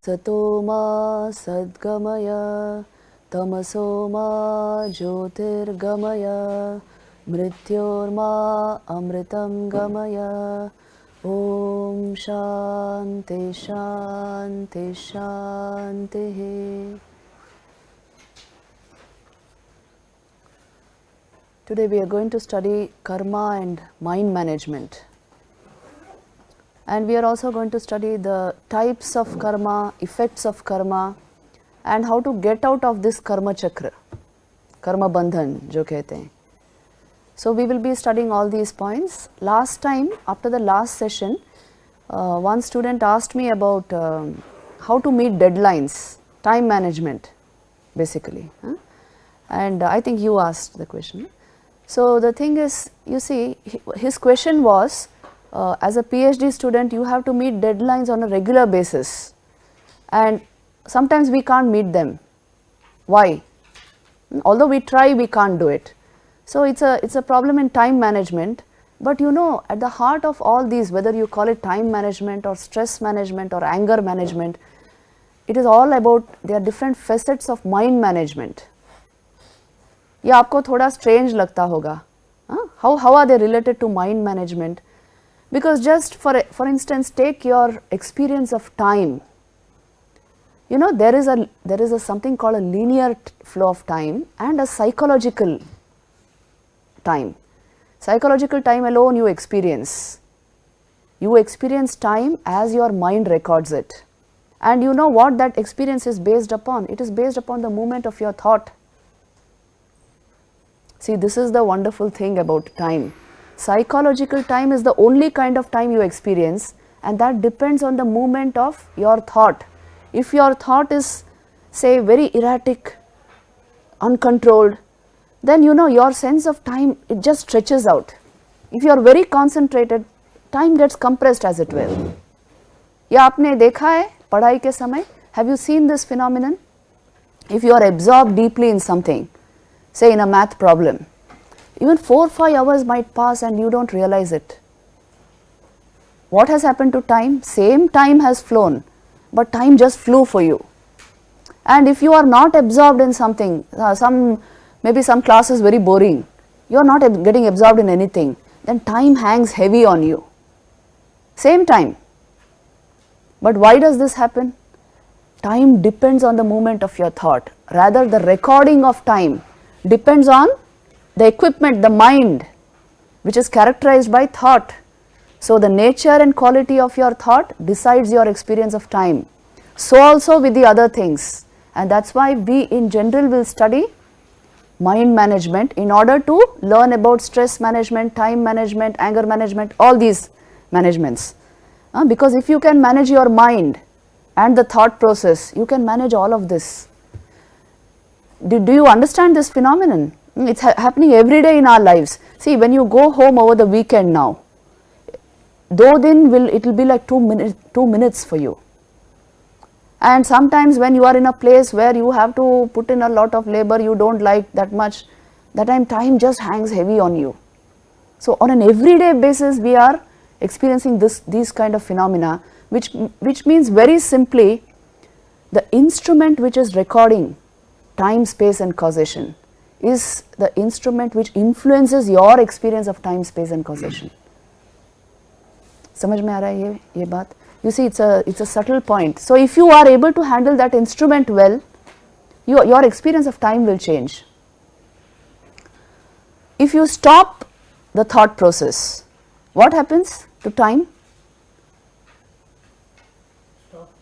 Sato ma sadgamaya tamaso ma jyotirgamaya mrityorma amritam gamaya. Om Shanti Shanti Shanti. Today we are going to study karma and mind management. And we are also going to study the types of karma, effects of karma, and how to get out of this karma chakra, karma bandhan, jo kehte hain. So we will be studying all these points. Last time, after the last session, one student asked me about how to meet deadlines, time management, basically. And I think you asked the question. So the thing is, you see, his question was, as a PhD student, you have to meet deadlines on a regular basis, and sometimes we can't meet them. Why? Although we try, we can't do it. So it's a problem in time management. But you know, at the heart of all these, whether you call it time management or stress management or anger management, it is all about, there are different facets of mind management. ये आपको थोड़ा strange लगता होगा. How are they related to mind management? Because just for instance, take your experience of time. You know, there is a something called a linear flow of time and a psychological time. Psychological time alone you experience. You experience time as your mind records it. And you know what that experience is based upon? It is based upon the movement of your thought. See, this is the wonderful thing about time. Psychological time is the only kind of time you experience, and that depends on the movement of your thought. If your thought is, say, very erratic, uncontrolled, then you know your sense of time, it just stretches out. If you are very concentrated, time gets compressed as it were. या आपने देखा है पढ़ाई के समय, have you seen this phenomenon? If you are absorbed deeply in something, say in a math problem, even 4 or 5 hours might pass and you don't realize it. What has happened to time? Same time has flown, but time just flew for you. And if you are not absorbed in something, maybe some class is very boring, you are not getting absorbed in anything, then time hangs heavy on you. Same time. But why does this happen? Time depends on the movement of your thought. Rather, the recording of time depends on the equipment, the mind, which is characterized by thought. So the nature and quality of your thought decides your experience of time. So also with the other things. And that's why we in general will study mind management in order to learn about stress management, time management, anger management, all these managements. Because if you can manage your mind and the thought process, you can manage all of this. Do you understand this phenomenon? It's happening every day in our lives. See, when you go home over the weekend now, though then it will be like 2 minutes for you. And sometimes when you are in a place where you have to put in a lot of labor, you don't like that much, that time just hangs heavy on you. So on an everyday basis, we are experiencing these kind of phenomena, which means very simply, the instrument which is recording time, space and causation is the instrument which influences your experience of time, space and causation. समझ में आ रहा है ये बात? You see, it's a subtle point. So if you are able to handle that instrument well, your experience of time will change. If you stop the thought process, what happens to time? Stop.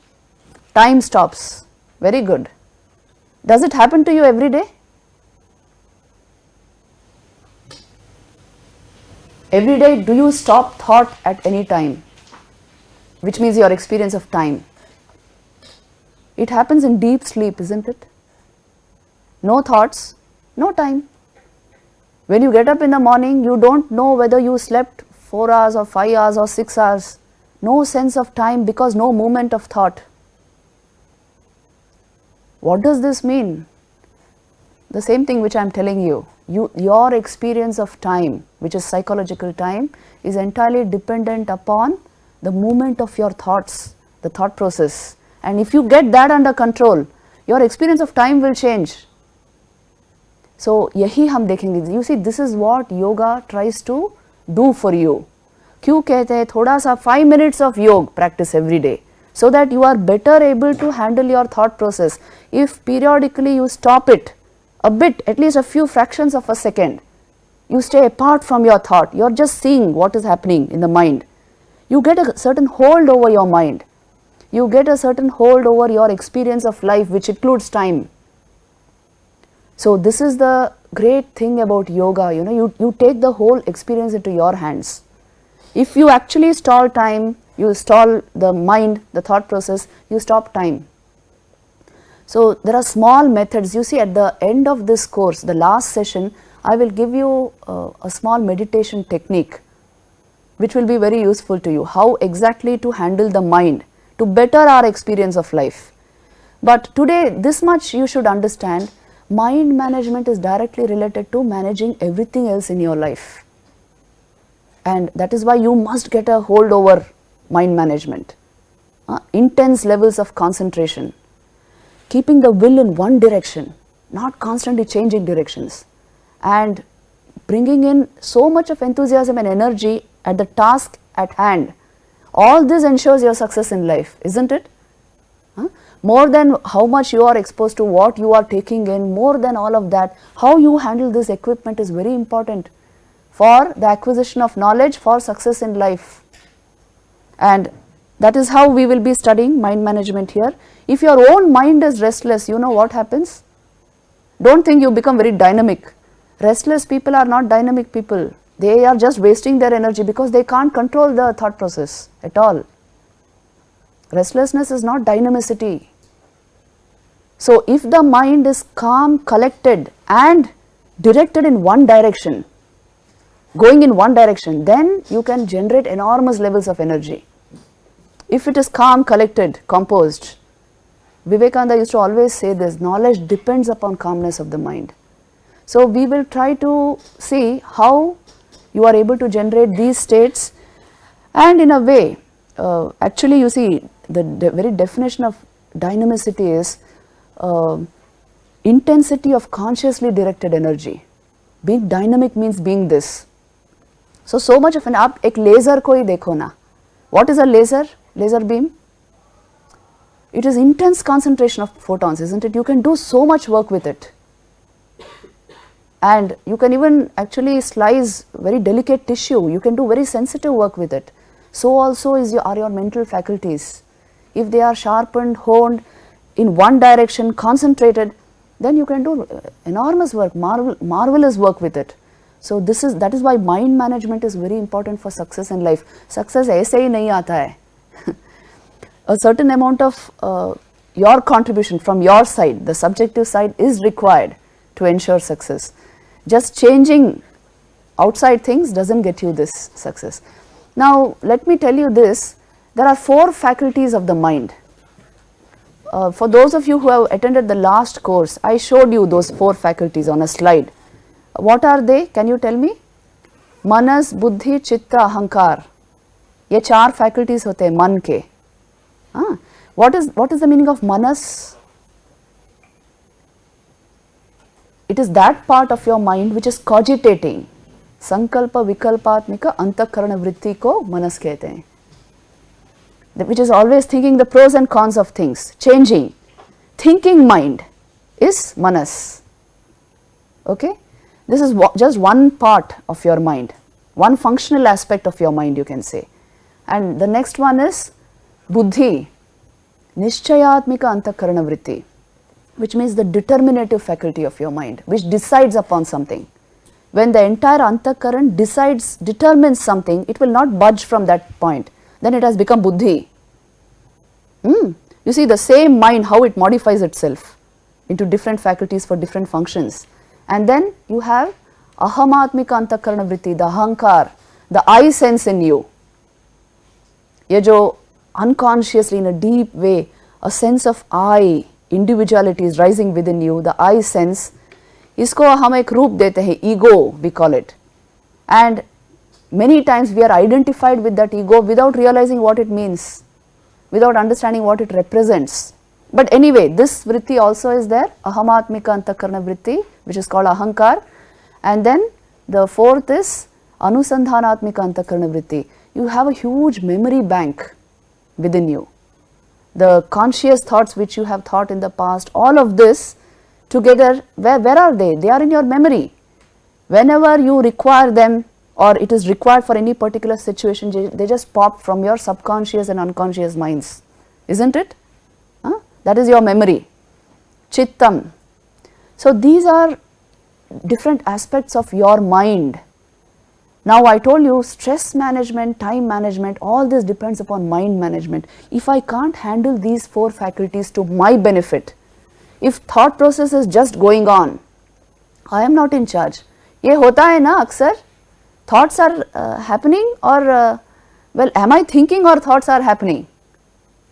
Time stops. Very good. Does it happen to you every day? Every day, do you stop thought at any time? Which means your experience of time. It happens in deep sleep, isn't it? No thoughts, no time. When you get up in the morning, you don't know whether you slept 4 hours or 5 hours or 6 hours. No sense of time because no movement of thought. What does this mean? The same thing which I am telling you. Your experience of time, which is psychological time, is entirely dependent upon the movement of your thoughts, the thought process. and if you get that under control, your experience of time will change. So यही हम देखेंगे. You see, this is what yoga tries to do for you. क्यों कहते हैं थोड़ा सा 5 minutes of yoga practice every day, so that you are better able to handle your thought process. If periodically you stop it a bit, at least a few fractions of a second, you stay apart from your thought, you are just seeing what is happening in the mind. You get a certain hold over your mind. You get a certain hold over your experience of life, which includes time. So this is the great thing about yoga, you take the whole experience into your hands. If you actually stall time, you stall the mind, the thought process, you stop time. So there are small methods. You see, at the end of this course, the last session, I will give you a small meditation technique which will be very useful to you, how exactly to handle the mind to better our experience of life. But today, this much you should understand, mind management is directly related to managing everything else in your life. And that is why you must get a hold over mind management. Intense levels of concentration, keeping the will in one direction, not constantly changing directions, and bringing in so much of enthusiasm and energy at the task at hand. All this ensures your success in life, isn't it? More than how much you are exposed to what you are taking in, more than all of that, how you handle this equipment is very important for the acquisition of knowledge, for success in life. And that is how we will be studying mind management here. If your own mind is restless, you know what happens? Don't think you become very dynamic. Restless people are not dynamic people. They are just wasting their energy because they can't control the thought process at all. Restlessness is not dynamicity. So if the mind is calm, collected and directed in one direction, going in one direction, then you can generate enormous levels of energy. If it is calm, collected, composed, Vivekananda used to always say this, knowledge depends upon calmness of the mind. So we will try to see how you are able to generate these states, and in a way, actually you see the very definition of dynamicity is intensity of consciously directed energy. Being dynamic means being this. So much of an, आप एक laser को ही देखो ना. What is a laser? Laser beam? It is intense concentration of photons, isn't it? You can do so much work with it. And you can even actually slice very delicate tissue. You can do very sensitive work with it. So also are your mental faculties. If they are sharpened, honed in one direction, concentrated, then you can do enormous work, marvelous work with it. So that is why mind management is very important for success in life. Success ऐसे ही नहीं आता है. A certain amount of your contribution from your side, the subjective side, is required to ensure success. Just changing outside things doesn't get you this success. Now let me tell you this, there are 4 faculties of the mind. For those of you who have attended the last course, I showed you those 4 faculties on a slide. What are they? Can you tell me? Manas, Buddhi, Chitta, Ahankar. ये 4 faculties होते हैं मन के. What is the meaning of manas? It is that part of your mind which is cogitating. Sankalpa vikalpatmika antakarana vritti ko manas कहते हैं. Which is always thinking the pros and cons of things, changing. Thinking mind is manas. Okay? This is just one part of your mind, one functional aspect of your mind, you can say. And the next one is buddhi, nishchayatmika antakarana vritti, which means the determinative faculty of your mind, which decides upon something. When the entire antakaran determines something, it will not budge from that point. Then it has become buddhi. You see the same mind, how it modifies itself into different faculties for different functions. And then you have ahamatmika antakarana vritti, the ahankar, the I sense in you. ये जो unconsciously in a deep way, a sense of I, individuality is rising within you, the I sense, इसको हम एक रूप देते हैं, ego we call it. And many times we are identified with that ego without realizing what it means. without understanding what it represents. But anyway, this vritti also is there, ahamatmika antakarana vritti, which is called ahankar. And then the fourth is anusandhanatmika antakarana vritti. You have a huge memory bank within you. The conscious thoughts which you have thought in the past, all of this together, where are they? They are in your memory. Whenever you require them, or it is required for any particular situation, they just pop from your subconscious and unconscious minds, isn't it? That is your memory, chittam. So these are different aspects of your mind. Now I told you stress management, time management, all this depends upon mind management. If I can't handle these four faculties to my benefit, if thought process is just going on, I am not in charge. ये होता है ना अक्सर, thoughts are happening or well, am I thinking or thoughts are happening?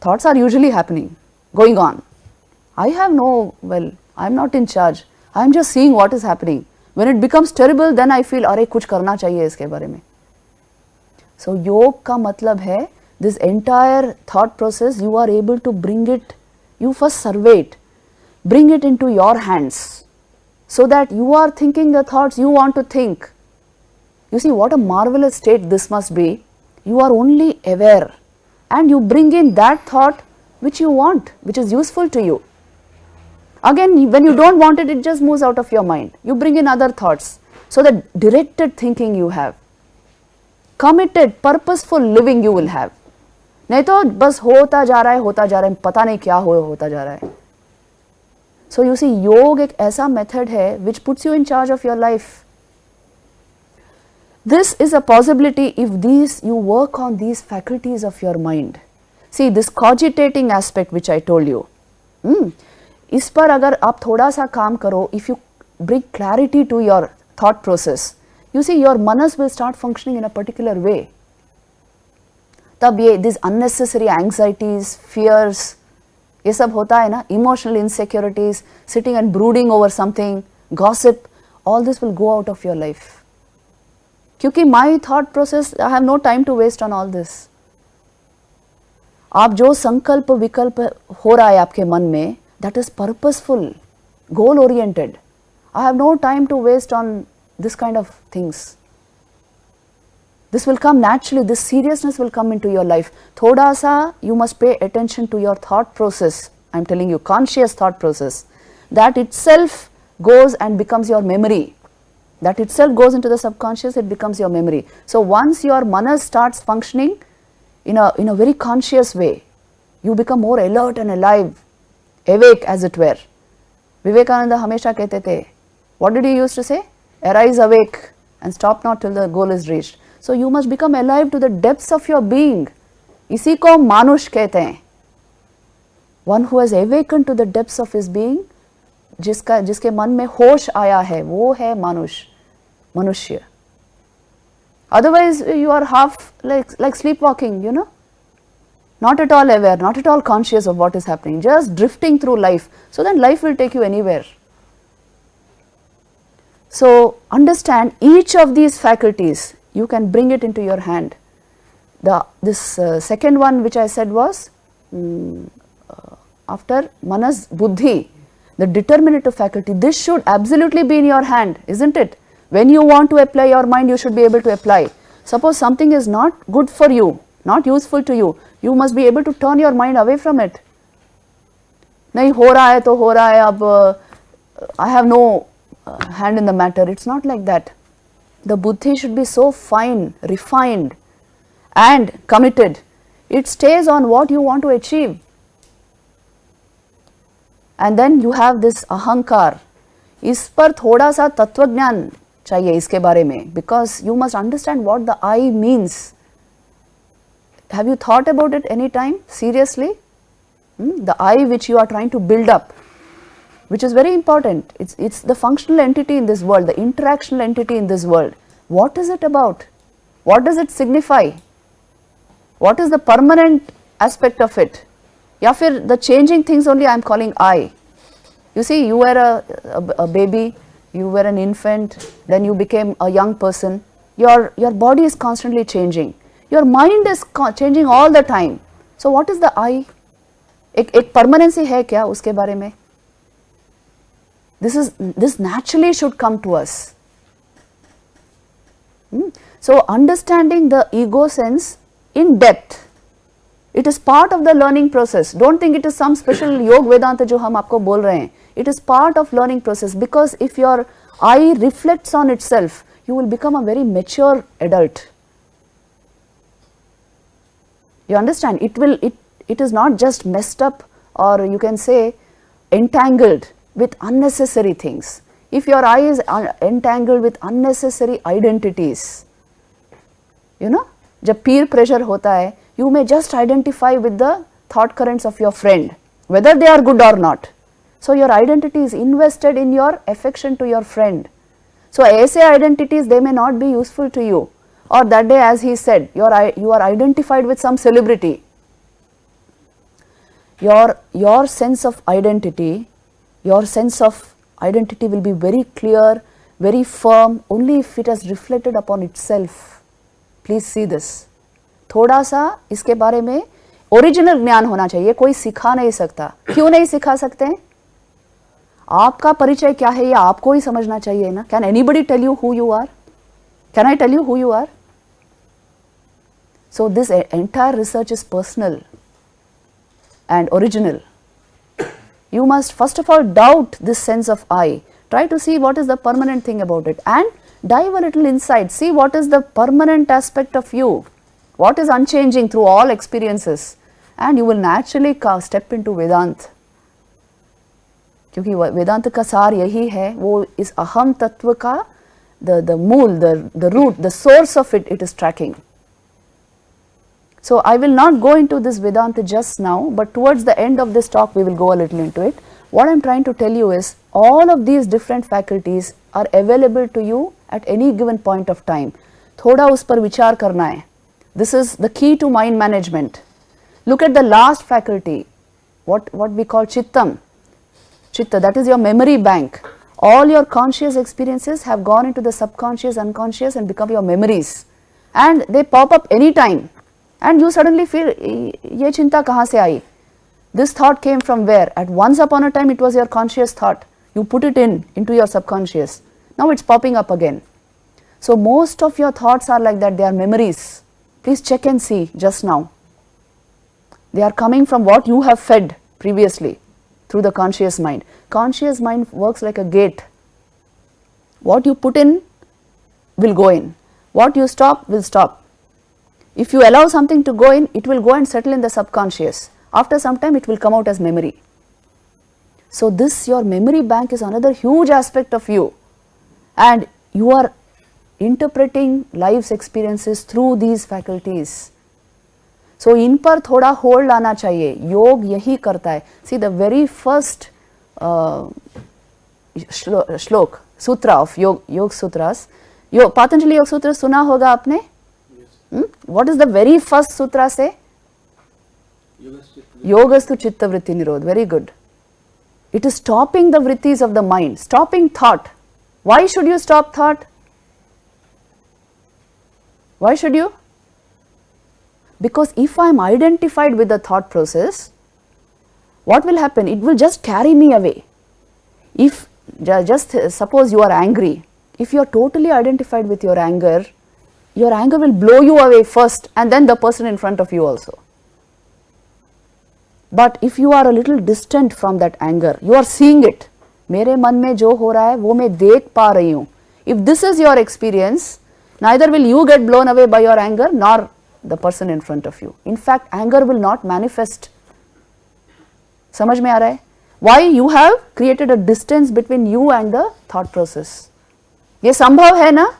Thoughts are usually happening, going on. I have no, well, I am not in charge. I am just seeing what is happening. When it becomes terrible, then I feel अरे कुछ करना चाहिए इसके बारे में. So योग का मतलब है this entire thought process you are able to bring it, you first survey it, bring it into your hands so that you are thinking the thoughts you want to think. You see what a marvelous state this must be. You are only aware and you bring in that thought which you want, which is useful to you. Again, when you don't want it, it just moves out of your mind. You bring in other thoughts. So that directed thinking you have, committed, purposeful living you will have. नहीं तो बस होता जा रहा है, पता नहीं क्या होता जा रहा है. So you see, योग एक ऐसा method है which puts you in charge of your life. This is a possibility if you work on these faculties of your mind. See this cogitating aspect which I told you. इस पर अगर आप थोड़ा सा काम करो, if you bring clarity to your thought process, you see your manas will start functioning in a particular way. तब ये these unnecessary anxieties, fears, ये सब होता है ना, emotional insecurities, sitting and brooding over something, gossip, all this will go out of your life. क्योंकि my thought process, I have no time to waste on all this. आप जो संकल्प विकल्प हो रहा है आपके मन में, that is purposeful, goal oriented. I have no time to waste on this kind of things. This will come naturally, this seriousness will come into your life. Thoda sa you must pay attention to your thought process. I am telling you, conscious thought process. That itself goes and becomes your memory. That itself goes into the subconscious, it becomes your memory. So once your manas starts functioning in a very conscious way, you become more alert and alive, awake as it were. Vivekananda hamesha कहते थे, what did he used to say? Arise awake and stop not till the goal is reached. So you must become alive to the depths of your being. इसी को मानुष कहते हैं. One who has awakened to the depths of his being, जिसके मन में होश आया है, वो है मानुष, मनुष्य. Otherwise you are half like sleepwalking, you know. Not at all aware, not at all conscious of what is happening, just drifting through life. So then life will take you anywhere. So understand each of these faculties, you can bring it into your hand. This second one which I said was after manas buddhi, the determinative faculty. This should absolutely be in your hand, isn't it? When you want to apply your mind, you should be able to apply. Suppose something is not good for you, not useful to you, you must be able to turn your mind away from it. नहीं हो रहा है तो हो रहा है, अब I have no hand in the matter. It's not like that. The buddhi should be so fine, refined and committed. It stays on what you want to achieve. And then you have this ahankar. इस पर थोड़ा सा तत्वज्ञान चाहिए इसके बारे में, because you must understand what the I means. Have you thought about it any time seriously? The I which you are trying to build up, which is very important. It's the functional entity in this world, the interactional entity in this world. What is it about? What does it signify? What is the permanent aspect of it? या फिर the changing things only I am calling I. You see, you were a baby, you were an infant, then you became a young person. Your body is constantly changing. Your mind is changing all the time. So what is the I? एक permanency है क्या उसके बारे में? This naturally should come to us. So understanding the ego sense in depth, it is part of the learning process. Don't think it is some special योग वेदांत जो हम आपको बोल रहे हैं. It is part of learning process, because if your I reflects on itself, you will become a very mature adult. You understand? It is not just messed up, or you can say entangled with unnecessary things. If your I is entangled with unnecessary identities, you know, जब peer pressure होता है, you may just identify with the thought currents of your friend, whether they are good or not. So your identity is invested in your affection to your friend. So ऐसे identities, they may not be useful to you. Or that day, as he said, you are identified with some celebrity. Your sense of identity will be very clear, very firm, only if it has reflected upon itself. Please see this. थोड़ा सा इसके बारे में original ज्ञान होना चाहिए. कोई सिखा नहीं सकता. क्यों नहीं सिखा सकते? आपका परिचय क्या है ये आपको ही समझना चाहिए ना. Can anybody tell you who you are? Can I tell you who you are? So this entire research is personal and original. You must first of all doubt this sense of I. Try to see what is the permanent thing about it, and dive a little inside. See what is the permanent aspect of you, what is unchanging through all experiences, and you will naturally step into Vedanta. क्योंकि वेदांत का सार यही है, वो इस अहम तत्व का the मूल, the root, the source of it is tracking. So I will not go into this Vedanta just now, but towards the end of this talk we will go a little into it. What I am trying to tell you is, all of these different faculties are available to you at any given point of time. थोड़ा उस पर विचार करना है. This is the key to mind management. Look at the last faculty, what we call Chittam. Chitta, that is your memory bank. All your conscious experiences have gone into the subconscious, unconscious, and become your memories. And they pop up anytime. And you suddenly feel, ये चिंता कहाँ से आई? This thought came from where? At once upon a time it was your conscious thought. You put it into your subconscious. Now it's popping up again. So most of your thoughts are like that, they are memories. Please check and see just now. They are coming from what you have fed previously through the conscious mind. Conscious mind works like a gate. What you put in will go in. What you stop will stop. If you allow something to go in, it will go and settle in the subconscious. After some time, it will come out as memory. So this, your memory bank, is another huge aspect of you. And you are interpreting life's experiences through these faculties. So इन पर थोड़ा hold लाना चाहिए. योग यही करता है. See, the very first श्लोक, sutra of Yoga Sutras. Patanjali Yoga Sutra सुना होगा आपने? What is the very first sutra say? Yogastu Chitta Vritti Nirodh. Very good. It is stopping the vrittis of the mind, stopping thought. Why should you stop thought? Why should you? Because if I am identified with the thought process, what will happen? It will just carry me away. If just suppose you are angry, if you are totally identified with your anger will blow you away first, and then the person in front of you also. But if you are a little distant from that anger, you are seeing it. मेरे मन में जो हो रहा है वो मैं देख पा रही हूँ. If this is your experience, neither will you get blown away by your anger nor the person in front of you. In fact, anger will not manifest. समझ में आ रहा है? Why? You have created a distance between you and the thought process. ये संभव है ना?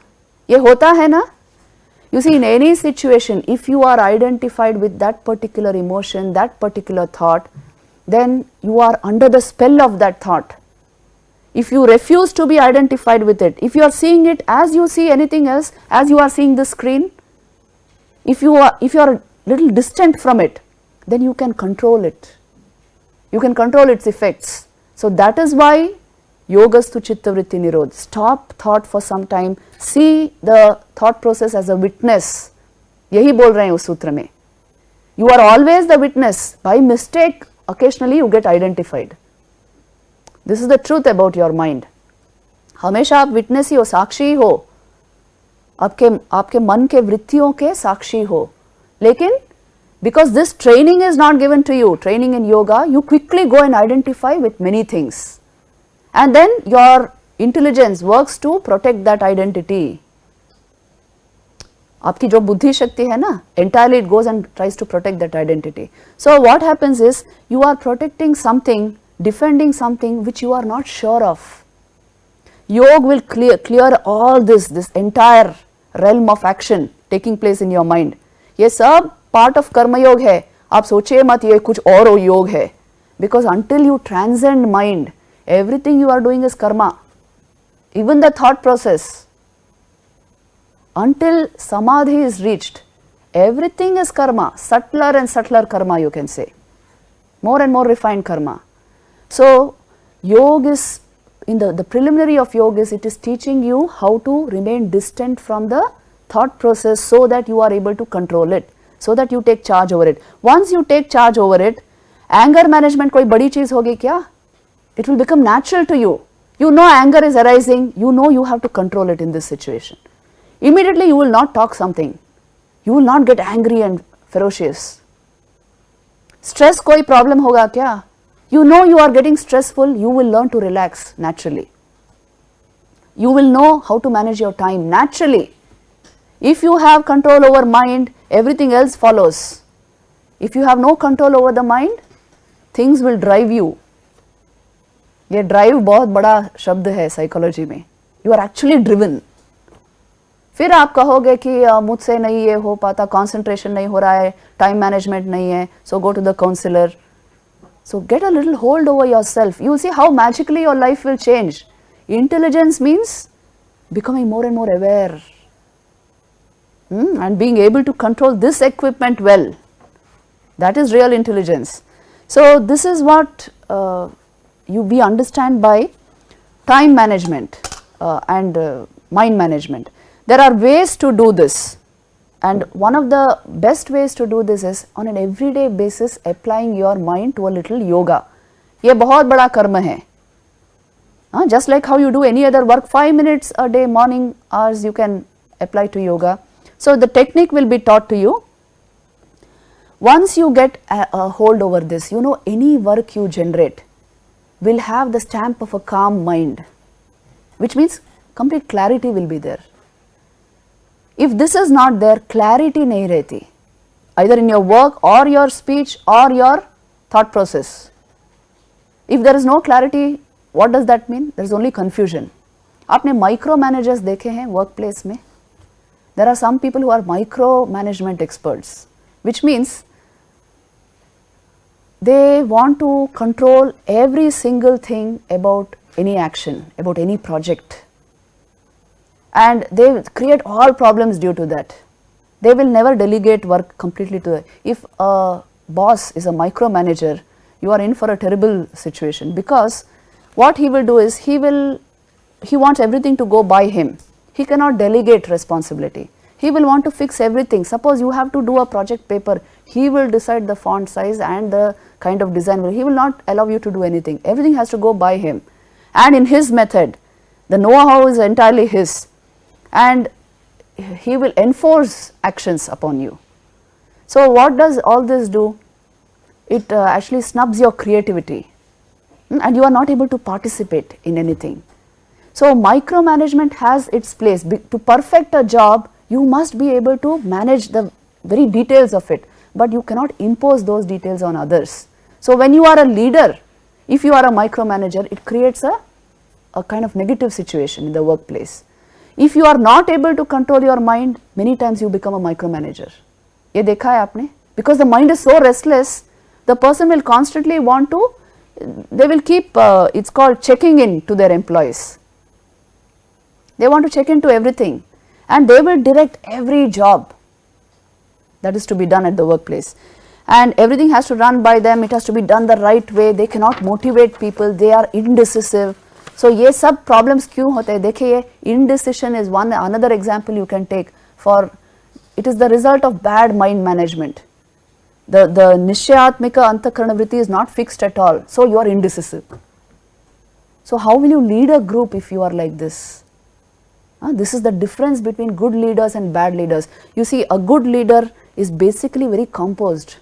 ये होता है ना? You see, in any situation, if you are identified with that particular emotion, that particular thought, then you are under the spell of that thought. If you refuse to be identified with it, if you are seeing it as you see anything else, as you are seeing the screen, if you are a little distant from it, then you can control it. You can control its effects. So that is why Yogastu Chitta Vritti Nirodh. Stop thought for some time. See the thought process as a witness. यही बोल रहे हैं उस सूत्र में. You are always the witness. By mistake, occasionally you get identified. This is the truth about your mind. हमेशा आप witness ही हो, साक्षी हो, आपके मन के वृत्तियों के साक्षी हो. लेकिन because this training is not given to you, training in yoga, you quickly go and identify with many things. And then your intelligence works to protect that identity. आपकी जो बुद्धि शक्ति है ना, entirely it goes and tries to protect that identity. So what happens is, you are protecting something, defending something which you are not sure of. Yoga will clear all this entire realm of action taking place in your mind. ये सब part of कर्म योग है. आप सोचिए मत ये कुछ और योग है. Because until you transcend mind, everything you are doing is karma. Even the thought process. Until samadhi is reached, everything is karma. Subtler and subtler karma, you can say. More and more refined karma. So, yoga is, in the preliminary of yoga is, it is teaching you how to remain distant from the thought process so that you are able to control it, so that you take charge over it. Once you take charge over it, anger management कोई बड़ी चीज होगी क्या? It will become natural to you. You know anger is arising, you know you have to control it in this situation. Immediately you will not talk something. You will not get angry and ferocious. Stress कोई problem होगा क्या? You know you are getting stressful, you will learn to relax naturally. You will know how to manage your time naturally. If you have control over mind, everything else follows. If you have no control over the mind, things will drive you. ये drive बहुत बड़ा शब्द है psychology में. You are actually driven. फिर आप कहोगे कि मुझसे नहीं ये हो पाता, concentration नहीं हो रहा है, time management नहीं है, so go to the counselor. So get a little hold over yourself. You will see how magically your life will change. Intelligence means becoming more and more aware. And being able to control this equipment well. That is real intelligence. So this is what we understand by time management and mind management. There are ways to do this, and one of the best ways to do this is on an everyday basis applying your mind to a little yoga. ये बहुत बड़ा कर्म है. Just like how you do any other work, 5 minutes a day, morning hours you can apply to yoga. So the technique will be taught to you. Once you get a hold over this, you know any work you generate will have the stamp of a calm mind, which means complete clarity will be there. If this is not there, clarity nahi rehti, either in your work or your speech or your thought process. If there is no clarity, what does that mean? There is only confusion. आपने micro managers देखे हैं workplace में? There are some people who are micro management experts, which means they want to control every single thing about any action, about any project. And they create all problems due to that. They will never delegate work completely to them. If a boss is a micromanager, you are in for a terrible situation, because what he will do is he wants everything to go by him. He cannot delegate responsibility. He will want to fix everything. Suppose you have to do a project paper, he will decide the font size and the kind of design. He will not allow you to do anything. Everything has to go by him. And in his method, the know-how is entirely his. And he will enforce actions upon you. So what does all this do? It actually snubs your creativity, and you are not able to participate in anything. So micromanagement has its place. To perfect a job, you must be able to manage the very details of it, but you cannot impose those details on others. So when you are a leader, if you are a micromanager, it creates a kind of negative situation in the workplace. If you are not able to control your mind, many times you become a micromanager. ये देखा है आपने? Because the mind is so restless, the person will constantly want to, they will keep, it's called checking in to their employees. They want to check into everything, and they will direct every job that is to be done at the workplace. And everything has to run by them, it has to be done the right way, they cannot motivate people, they are indecisive. So ये सब problems क्यों होते हैं? देखिए, indecision is another example you can take for, it is the result of bad mind management. The Nishayatmika Antakarana Vritti is not fixed at all. So you are indecisive. So how will you lead a group if you are like this? This is the difference between good leaders and bad leaders. You see, a good leader is basically very composed,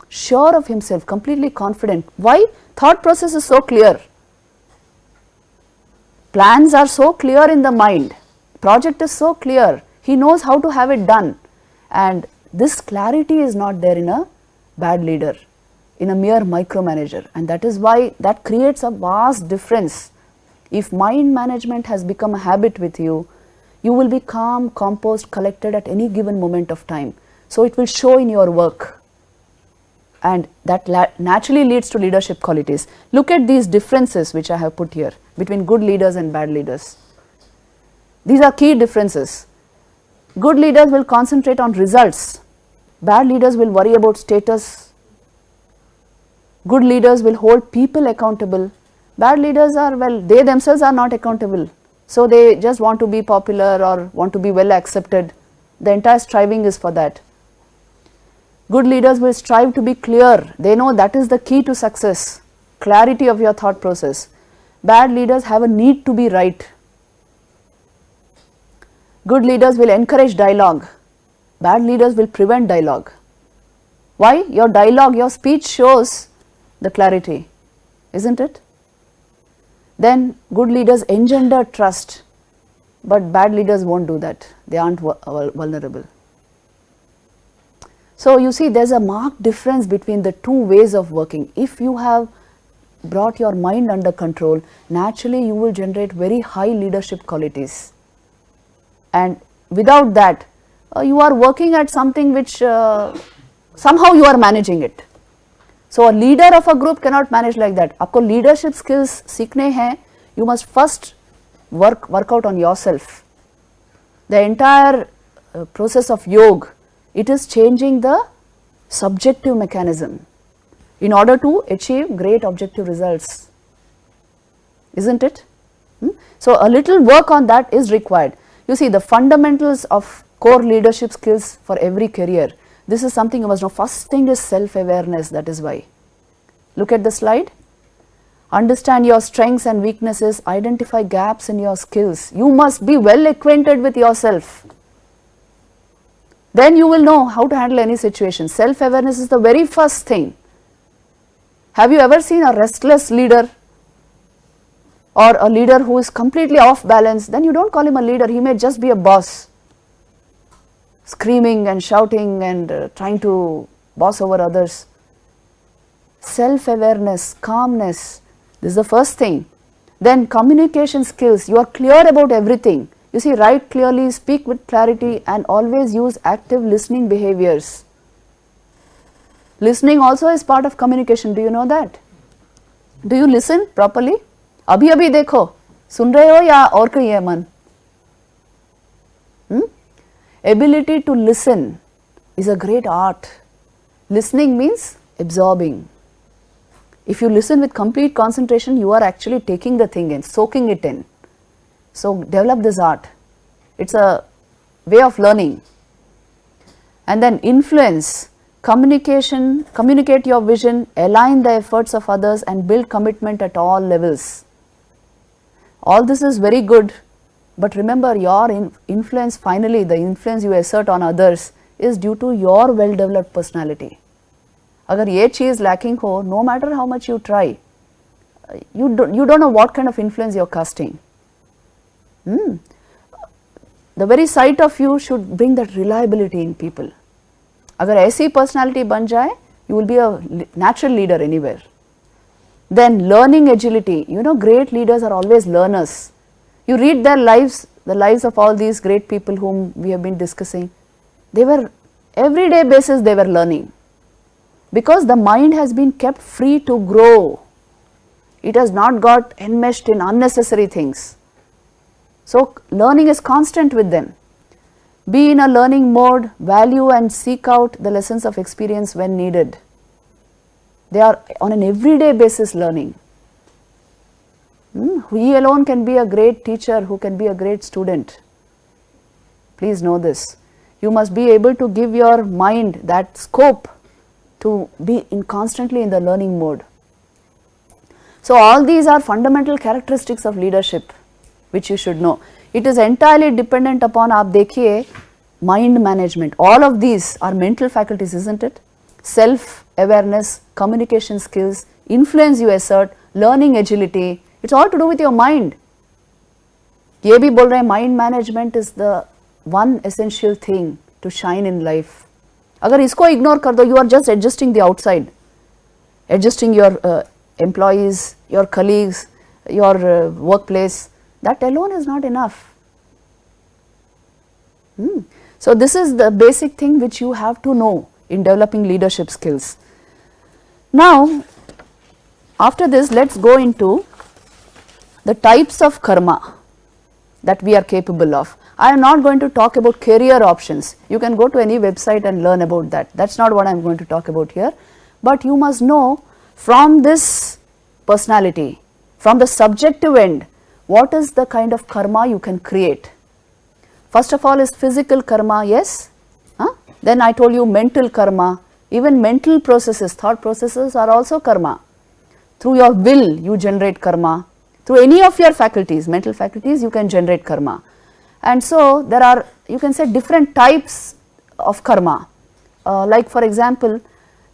sure of himself, completely confident. Why? Thought process is so clear. Plans are so clear in the mind. Project is so clear. He knows how to have it done. And this clarity is not there in a bad leader, in a mere micromanager. And that is why that creates a vast difference. If mind management has become a habit with you, you will be calm, composed, collected at any given moment of time. So it will show in your work. And that naturally leads to leadership qualities. Look at these differences which I have put here between good leaders and bad leaders. These are key differences. Good leaders will concentrate on results. Bad leaders will worry about status. Good leaders will hold people accountable. Bad leaders are, well, they themselves are not accountable. So they just want to be popular or want to be well accepted. The entire striving is for that. Good leaders will strive to be clear. They know that is the key to success. Clarity of your thought process. Bad leaders have a need to be right. Good leaders will encourage dialogue. Bad leaders will prevent dialogue. Why? Your dialogue, your speech shows the clarity, isn't it? Then good leaders engender trust, but bad leaders won't do that. They aren't vulnerable. So you see, there's a marked difference between the two ways of working. If you have brought your mind under control, naturally you will generate very high leadership qualities. And without that, you are working at something which somehow you are managing it. So a leader of a group cannot manage like that. आपको leadership skills सीखने हैं, you must first work out on yourself. The entire process of yoga, it is changing the subjective mechanism in order to achieve great objective results, isn't it? So a little work on that is required. You see, the fundamentals of core leadership skills for every career, this is something you must know. First thing is self-awareness, that is why. Look at the slide. Understand your strengths and weaknesses, identify gaps in your skills. You must be well acquainted with yourself. Then you will know how to handle any situation. Self-awareness is the very first thing. Have you ever seen a restless leader or a leader who is completely off balance? Then you don't call him a leader, he may just be a boss, screaming and shouting and trying to boss over others. Self-awareness, calmness, this is the first thing. Then communication skills, you are clear about everything. You see, write clearly, speak with clarity, and always use active listening behaviors. Listening also is part of communication. Do you know that? Do you listen properly? अभी अभी देखो, सुन रहे हो या और कहीं है मन? Ability to listen is a great art. Listening means absorbing. If you listen with complete concentration, you are actually taking the thing in, soaking it in. So develop this art. It's a way of learning. And then influence, communication, communicate your vision, align the efforts of others and build commitment at all levels. All this is very good, but remember your influence, finally the influence you assert on others is due to your well developed personality. अगर ये चीज़ lacking हो, no matter how much you try, you don't know what kind of influence you're casting. The very sight of you should bring that reliability in people. अगर ऐसी personality बन जाए, you will be a natural leader anywhere. Then learning agility. You know, great leaders are always learners. You read their lives, the lives of all these great people whom we have been discussing. They were, everyday basis they were learning. Because the mind has been kept free to grow. It has not got enmeshed in unnecessary things. So learning is constant with them. Be in a learning mode, value and seek out the lessons of experience when needed. They are on an everyday basis learning. He alone can be a great teacher who can be a great student. Please know this. You must be able to give your mind that scope to be constantly in the learning mode. So all these are fundamental characteristics of leadership which you should know. It is entirely dependent upon, आप देखिए, mind management. All of these are mental faculties, isn't it? Self awareness, communication skills, influence you assert, learning agility, it's all to do with your mind. ये भी बोल रहे हैं mind management is the one essential thing to shine in life. अगर इसको ignore कर दो, you are just adjusting the outside, adjusting your employees, your colleagues, your workplace, that alone is not enough. So this is the basic thing which you have to know in developing leadership skills. Now, after this, let's go into the types of karma that we are capable of. I am not going to talk about career options. You can go to any website and learn about that. That's not what I am going to talk about here. But you must know from this personality, from the subjective end, what is the kind of karma you can create. First of all is physical karma, yes. Then I told you mental karma, even mental processes, thought processes are also karma. Through your will you generate karma, through any of your faculties, mental faculties, you can generate karma. And so there are, you can say, different types of karma. Like for example,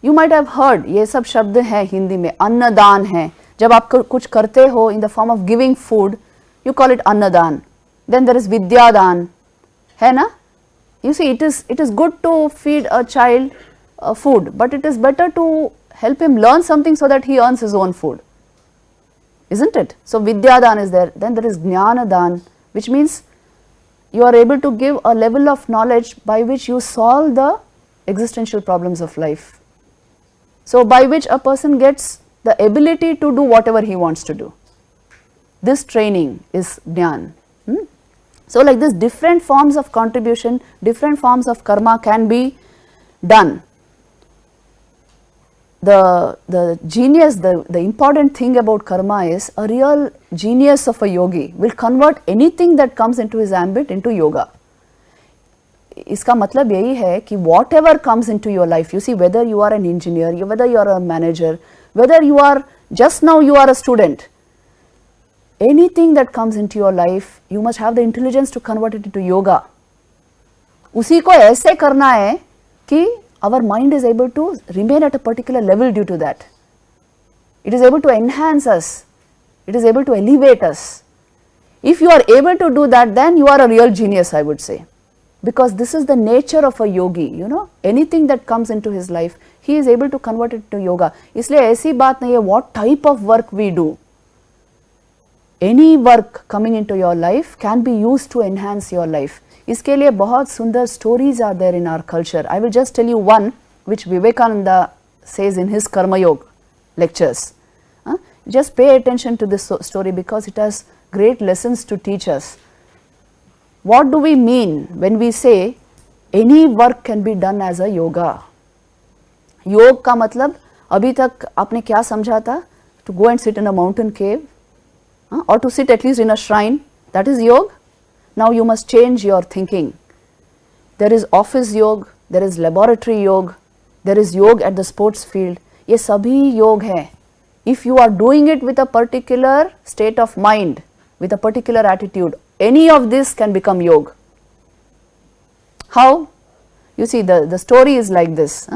you might have heard, ये सब शब्द हैं हिंदी में, अन्नदान है. जब आप कुछ करते हो in the form of giving food, you call it अन्नदान. Then there is विद्यादान, है ना? You see, it is good to feed a child food, but it is better to help him learn something so that he earns his own food, isn't it? So Vidyadan is there. Then there is Jnanadan, which means you are able to give a level of knowledge by which you solve the existential problems of life. So by which a person gets the ability to do whatever he wants to do. This training is Jnana. So like this, different forms of contribution, different forms of karma can be done. The genius, the important thing about karma is a real genius of a yogi will convert anything that comes into his ambit into yoga. इसका मतलब यही है कि whatever comes into your life, you see, whether you are an engineer, whether you are a manager, whether you are just now you are a student, anything that comes into your life, you must have the intelligence to convert it into yoga. उसी को ऐसे करना है कि our mind is able to remain at a particular level due to that. It is able to enhance us. It is able to elevate us. If you are able to do that, then you are a real genius, I would say. Because this is the nature of a yogi, you know. Anything that comes into his life, he is able to convert it to yoga. इसलिए ऐसी बात नहीं है what type of work we do. Any work coming into your life can be used to enhance your life. इसके लिए बहुत सुंदर stories are there in our culture. I will just tell you one which Vivekananda says in his Karma Yoga lectures. Just pay attention to this story because it has great lessons to teach us. What do we mean when we say any work can be done as a yoga? योग का मतलब अभी तक आपने क्या समझा था? To go and sit in a mountain cave or to sit at least in a shrine, that is yoga. Now you must change your thinking. There is office yoga, there is laboratory yoga, there is yoga at the sports field. ये सभी योग है. If you are doing it with a particular state of mind, with a particular attitude, any of this can become yoga. How? You see, the story is like this.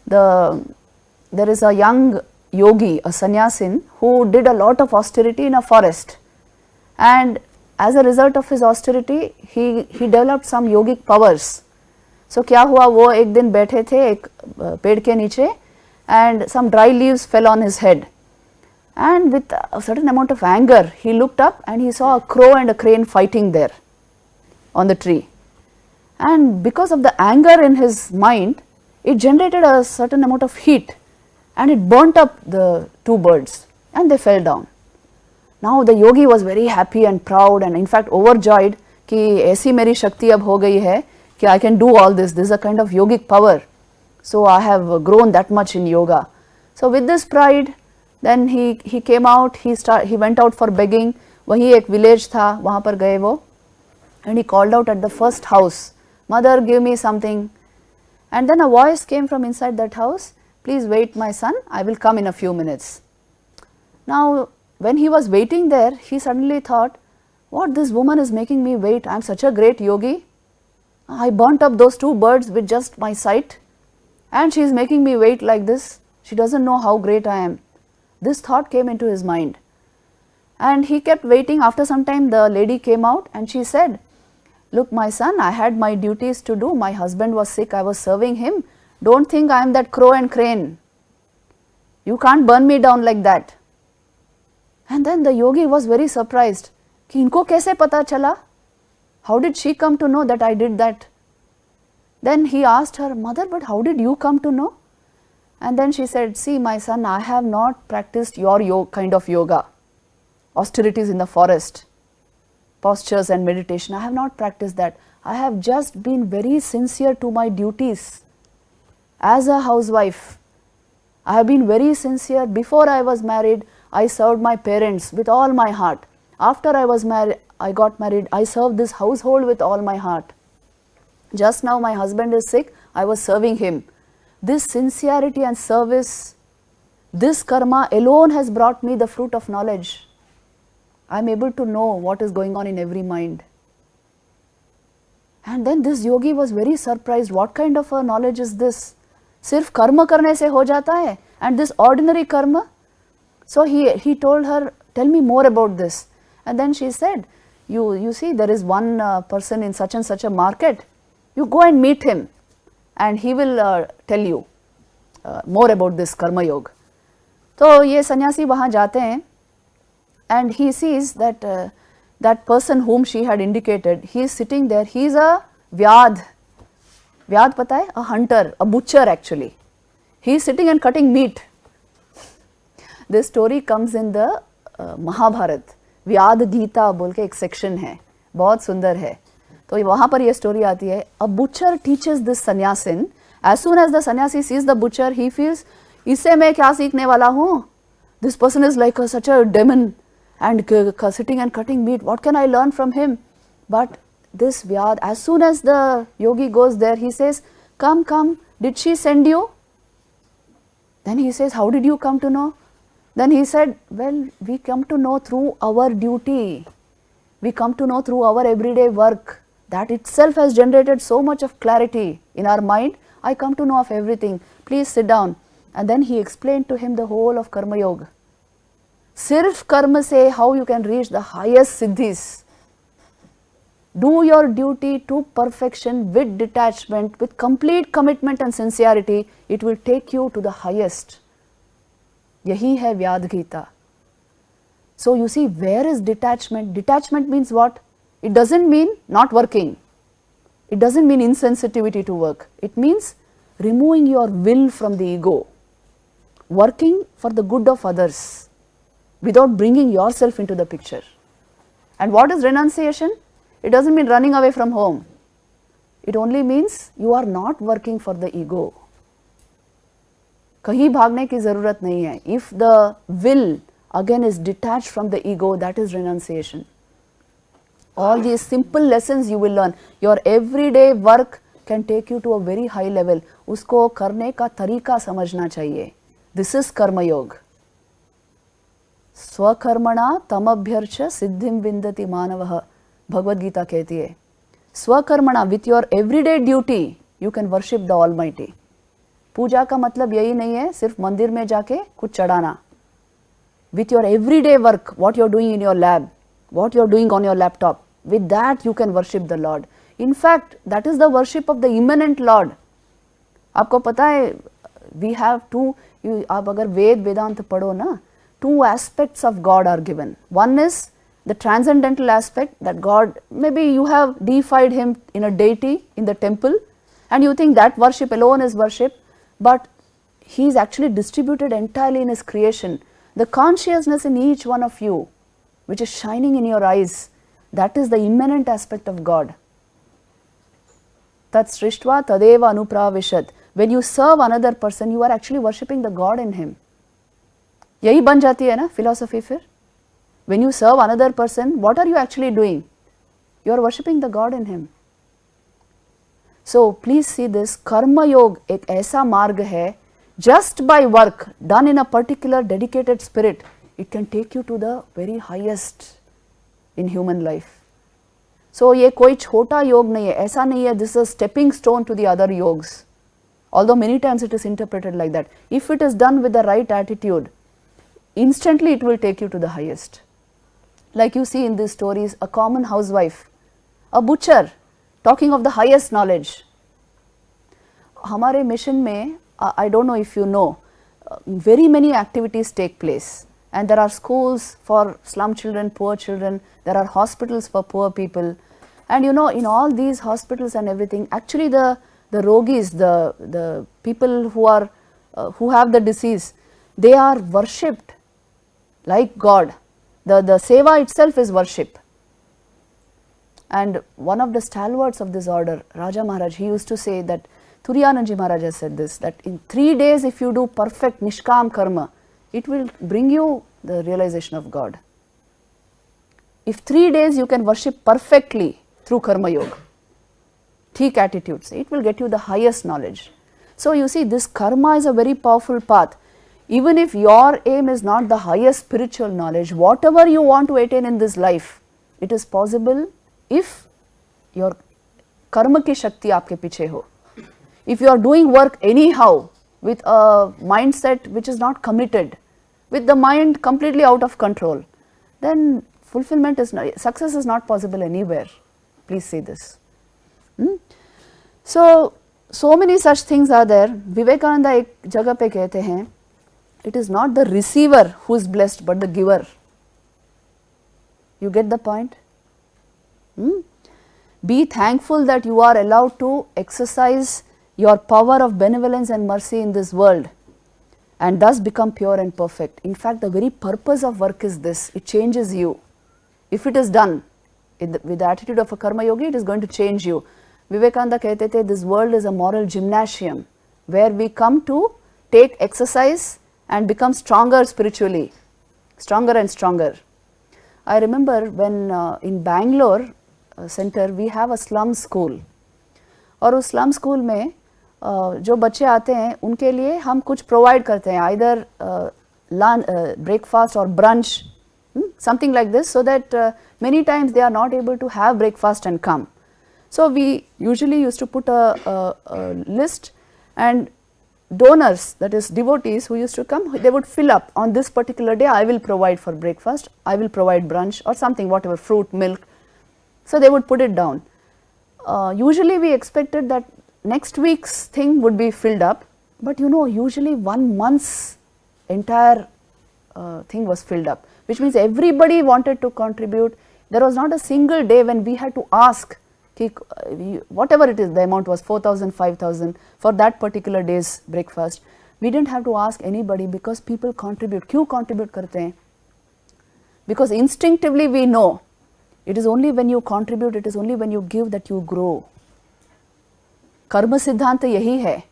There is a young yogi, a sannyasin, who did a lot of austerity in a forest, and as a result of his austerity, he developed some yogic powers. So क्या हुआ, वो एक दिन बैठे थे एक पेड़ के नीचे, and some dry leaves fell on his head, and with a certain amount of anger, he looked up and he saw a crow and a crane fighting there on the tree. And because of the anger in his mind, it generated a certain amount of heat and it burnt up the two birds and they fell down. Now the yogi was very happy and proud and in fact overjoyed कि ऐसी मेरी शक्ति अब हो गई है कि I can do all this. This is a kind of yogic power. So I have grown that much in yoga. So with this pride, then he came out. He went out for begging. वही एक village था, वहाँ पर गए वो, and he called out at the first house, "Mother, give me something." And then a voice came from inside that house please wait my son, I will come in a few minutes. Now when he was waiting there, he suddenly thought, what, this woman is making me wait, I am such a great yogi, I burnt up those 2 birds with just my sight and she is making me wait like this, she doesn't know how great I am. This thought came into his mind and he kept waiting. After some time the lady came out and she said, look my son, I had my duties to do, my husband was sick, I was serving him, don't think I am that crow and crane, you can't burn me down like that. And then the yogi was very surprised, कि इनको कैसे पता चला? How did she come to know that I did that? Then he asked her, mother, but how did you come to know? And then she said, see my son, I have not practiced your kind of yoga, austerities in the forest, postures and meditation, I have not practiced that. I have just been very sincere to my duties as a housewife. I have been very sincere. Before I was married, I served my parents with all my heart. After I got married, I served this household with all my heart. Just now my husband is sick, I was serving him. This sincerity and service, this karma alone has brought me the fruit of knowledge. I am able to know what is going on in every mind. And then this yogi was very surprised, what kind of a knowledge is this? Sirf karma karne se ho jata hai, and this ordinary karma? So he told her, tell me more about this. And then she said, you see there is one person in such and such a market, you go and meet him and he will tell you more about this karma yoga. So ye sannyasi wahan jate hain and he sees that that person whom she had indicated, he is sitting there, he is a vyad. Vyad pata hai? A hunter, a butcher actually. He is sitting and cutting meat. This story comes in the Mahabharat. व्याद Gita बोल के एक section है, बहुत सुंदर है, तो वहाँ पर ये स्टोरी आती है. A butcher teaches this sannyasin. As soon as the sannyasi sees the butcher, he feels, इससे मैं क्या सीखने वाला हूँ? This person is like such a demon and sitting and cutting meat. What can I learn from him? But this Vyad, as soon as the yogi goes there, he says, come, come, did she send you? Then he says, how did you come to know? Then he said, well, we come to know through our duty. We come to know through our everyday work. That itself has generated so much of clarity in our mind. I come to know of everything. Please sit down. And then he explained to him the whole of Karma Yoga. Sirf karma se how you can reach the highest siddhis. Do your duty to perfection with detachment, with complete commitment and sincerity. It will take you to the highest. Yahi hai Vyad Gita. So you see, where is detachment? Detachment means what? It doesn't mean not working. It doesn't mean insensitivity to work. It means removing your will from the ego. Working for the good of others without bringing yourself into the picture. And what is renunciation? It doesn't mean running away from home. It only means you are not working for the ego. कहीं भागने की जरूरत नहीं है. If the will again is detached from the ego, that is renunciation. All these simple lessons you will learn. Your everyday work can take you to a very high level. उसको करने का तरीका समझना चाहिए. This is कर्म योग. स्वकर्मणा तमभ्यर्च सिद्धिं विन्दति मानवः. भगवद गीता कहती है. स्वकर्मणा, with your everyday duty, you can worship the Almighty. पूजा का मतलब यही नहीं है सिर्फ मंदिर में जाके कुछ चढ़ाना. With your everyday work, what you are doing in your lab, what you are doing on your laptop, with that you can worship the Lord. In fact, that is the worship of the immanent Lord. आपको पता है, we have two, आप अगर वेद वेदांत पढ़ो ना, two aspects of God are given. One is the transcendental aspect, that God, maybe you have deified him in a deity in the temple and you think that worship alone is worship, but he is actually distributed entirely in his creation. The consciousness in each one of you, which is shining in your eyes, that is the immanent aspect of God. Tat srishtva tadeva anupravishat. When you serve another person, you are actually worshipping the God in him. यही बन जाती है ना philosophy फिर. When you serve another person, what are you actually doing? You are worshipping the God in him. So please see this, कर्म योग एक ऐसा मार्ग है Just by work done in a particular dedicated spirit, it can take you to the very highest in human life. So ये कोई छोटा योग नहीं है, ऐसा नहीं है, this is a stepping stone to the other yogs. Although many times it is interpreted like that. If it is done with the right attitude, instantly it will take you to the highest. Like you see in these stories, a common housewife, a butcher, talking of the highest knowledge. हमारे mission में, I don't know if you know, very many activities take place. And there are schools for slum children, poor children, there are hospitals for poor people. And you know, in all these hospitals and everything, actually the rogis, the people who are who have the disease, they are worshipped like God. The seva itself is worship. And one of the stalwarts of this order, Raja Maharaj, he used to say that, Turiyananji Maharaj has said this, that in 3 days if you do perfect nishkam karma, it will bring you the realization of God. If 3 days you can worship perfectly through karma yoga, theek attitudes, it will get you the highest knowledge. So you see, this karma is a very powerful path. Even if your aim is not the highest spiritual knowledge, whatever you want to attain in this life, it is possible if your karma ki shakti aapke piche ho. If you are doing work anyhow with a mindset which is not committed, with the mind completely out of control, then fulfillment is not, success is not possible anywhere. Please see this. So many such things are there. Vivekananda ek jagah pe kehte hain, it is not the receiver who is blessed but the giver. You get the point? Be thankful that you are allowed to exercise your power of benevolence and mercy in this world and thus become pure and perfect. In fact, the very purpose of work is this, it changes you. If it is done with the attitude of a karma yogi, it is going to change you. Vivekananda kehte the, this world is a moral gymnasium where we come to take exercise and become stronger spiritually, stronger and stronger. I remember when in Bangalore center we have a slum school, और उस slum school में जो बच्चे आते हैं उनके लिए हम कुछ provide करते हैं, either breakfast or brunch, something like this, so that many times they are not able to have breakfast and come. So we usually used to put a list, and donors, that is devotees who used to come, they would fill up, on this particular day I will provide for breakfast, I will provide brunch or something, whatever, fruit, milk. So they would put it down. Usually we expected that next week's thing would be filled up, but you know, usually 1 month's entire thing was filled up, which means everybody wanted to contribute. There was not a single day when we had to ask, whatever it is, the amount was 4,000, 5,000 for that particular day's breakfast. We didn't have to ask anybody because people contribute. Kyun contribute karte hain? Because instinctively we know, it is only when you contribute, it is only when you give that you grow. Karma siddhanta yahi hai.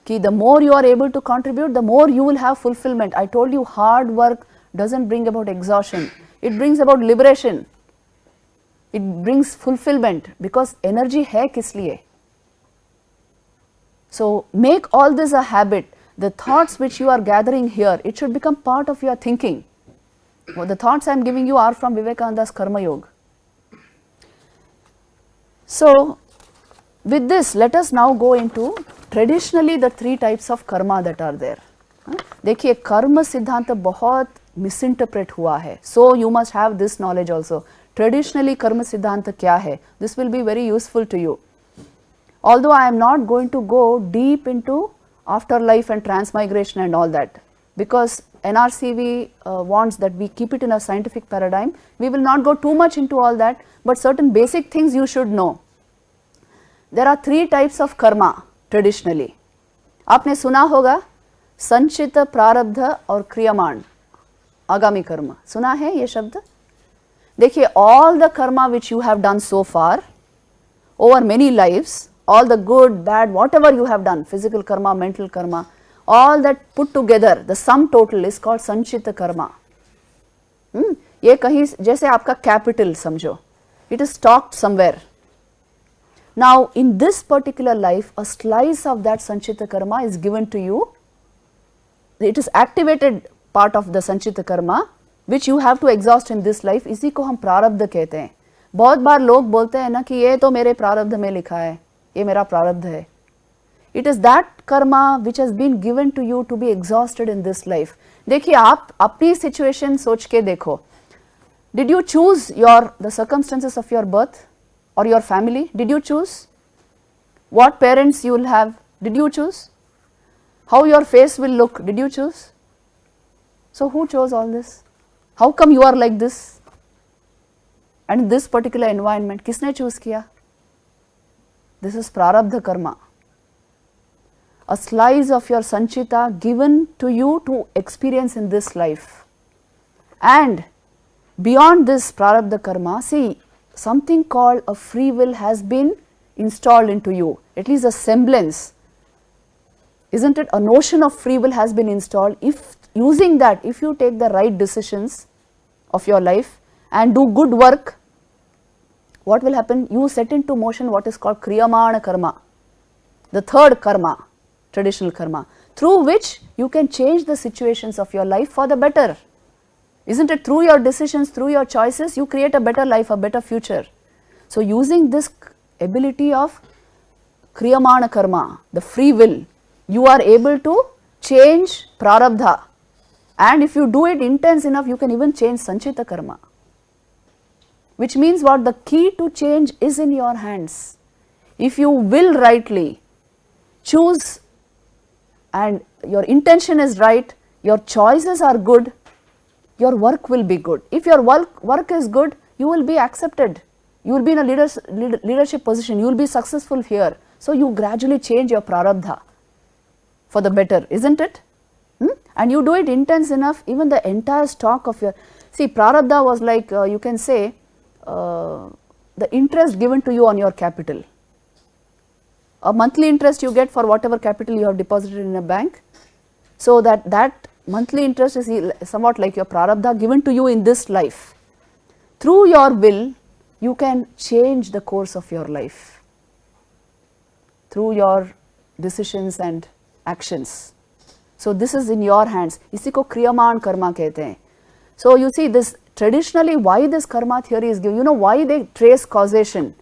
Ki the more you are able to contribute, the more you will have fulfillment. I told you, hard work doesn't bring about exhaustion. It brings about liberation. It brings fulfillment because energy hai kis liye. So make all this a habit. The thoughts which you are gathering here, it should become part of your thinking. Well, the thoughts I am giving you are from Vivekananda's Karma Yoga. So with this, let us now go into traditionally the 3 types of karma that are there. देखिए, कर्म सिद्धांत बहुत misinterpret हुआ है. So you must have this knowledge also. Traditionally, karma siddhanta kya hai? This will be very useful to you. Although I am not going to go deep into afterlife and transmigration and all that, because NRCV wants that we keep it in a scientific paradigm. We will not go too much into all that, but certain basic things you should know. There are 3 types of karma traditionally. आपने सुना होगा संचित, प्रारब्ध और क्रियमाण, आगामी कर्म. सुना है ये शब्द? देखिए, all the karma which you have done so far over many lives, all the good, bad, whatever you have done, physical karma, mental karma, all that put together, the sum total is called sanchita karma. ये कहीं जैसे आपका capital समझो, it is stocked somewhere. Now in this particular life, a slice of that sanchita karma is given to you. It is activated part of the sanchita karma which you have to exhaust in this life. इसी को हम प्रारब्ध कहते हैं. बहुत बार लोग बोलते हैं ना कि ये तो मेरे प्रारब्ध में लिखा है, ये मेरा प्रारब्ध है. It is that karma which has been given to you to be exhausted in this life. देखिए आप अपनी situation सोच के देखो. Did you choose the circumstances of your birth or your family? Did you choose? What parents you will have? Did you choose? How your face will look? Did you choose? So who chose all this? How come you are like this? And this particular environment, किसने choose किया? This is prarabdha karma. A slice of your sanchita given to you to experience in this life. And beyond this prarabdha karma, see, something called a free will has been installed into you, at least a semblance. Isn't it? A notion of free will has been installed. If using that, if you take the right decisions of your life and do good work, what will happen? You set into motion what is called kriyamana karma, the third karma, traditional karma, through which you can change the situations of your life for the better. Isn't it? Through your decisions, through your choices, you create a better life, a better future. So using this ability of kriyamana karma, the free will, you are able to change prarabdha. And if you do it intense enough, you can even change sanchita karma. Which means what? The key to change is in your hands. If you will rightly, choose, and your intention is right, your choices are good, your work will be good. If your work is good, you will be accepted. You will be in a leadership position. You will be successful here. So you gradually change your prarabdha for the better, isn't it? And you do it intense enough, even the entire stock of your, see, prarabdha was like, you can say, the interest given to you on your capital. A monthly interest you get for whatever capital you have deposited in a bank. So that monthly interest is somewhat like your prarabdha given to you in this life. Through your will, you can change the course of your life. Through your decisions and actions. So this is in your hands. इसी को क्रियमान कर्मा कहते हैं. So you see this traditionally why this karma theory is given. You know why they trace causation.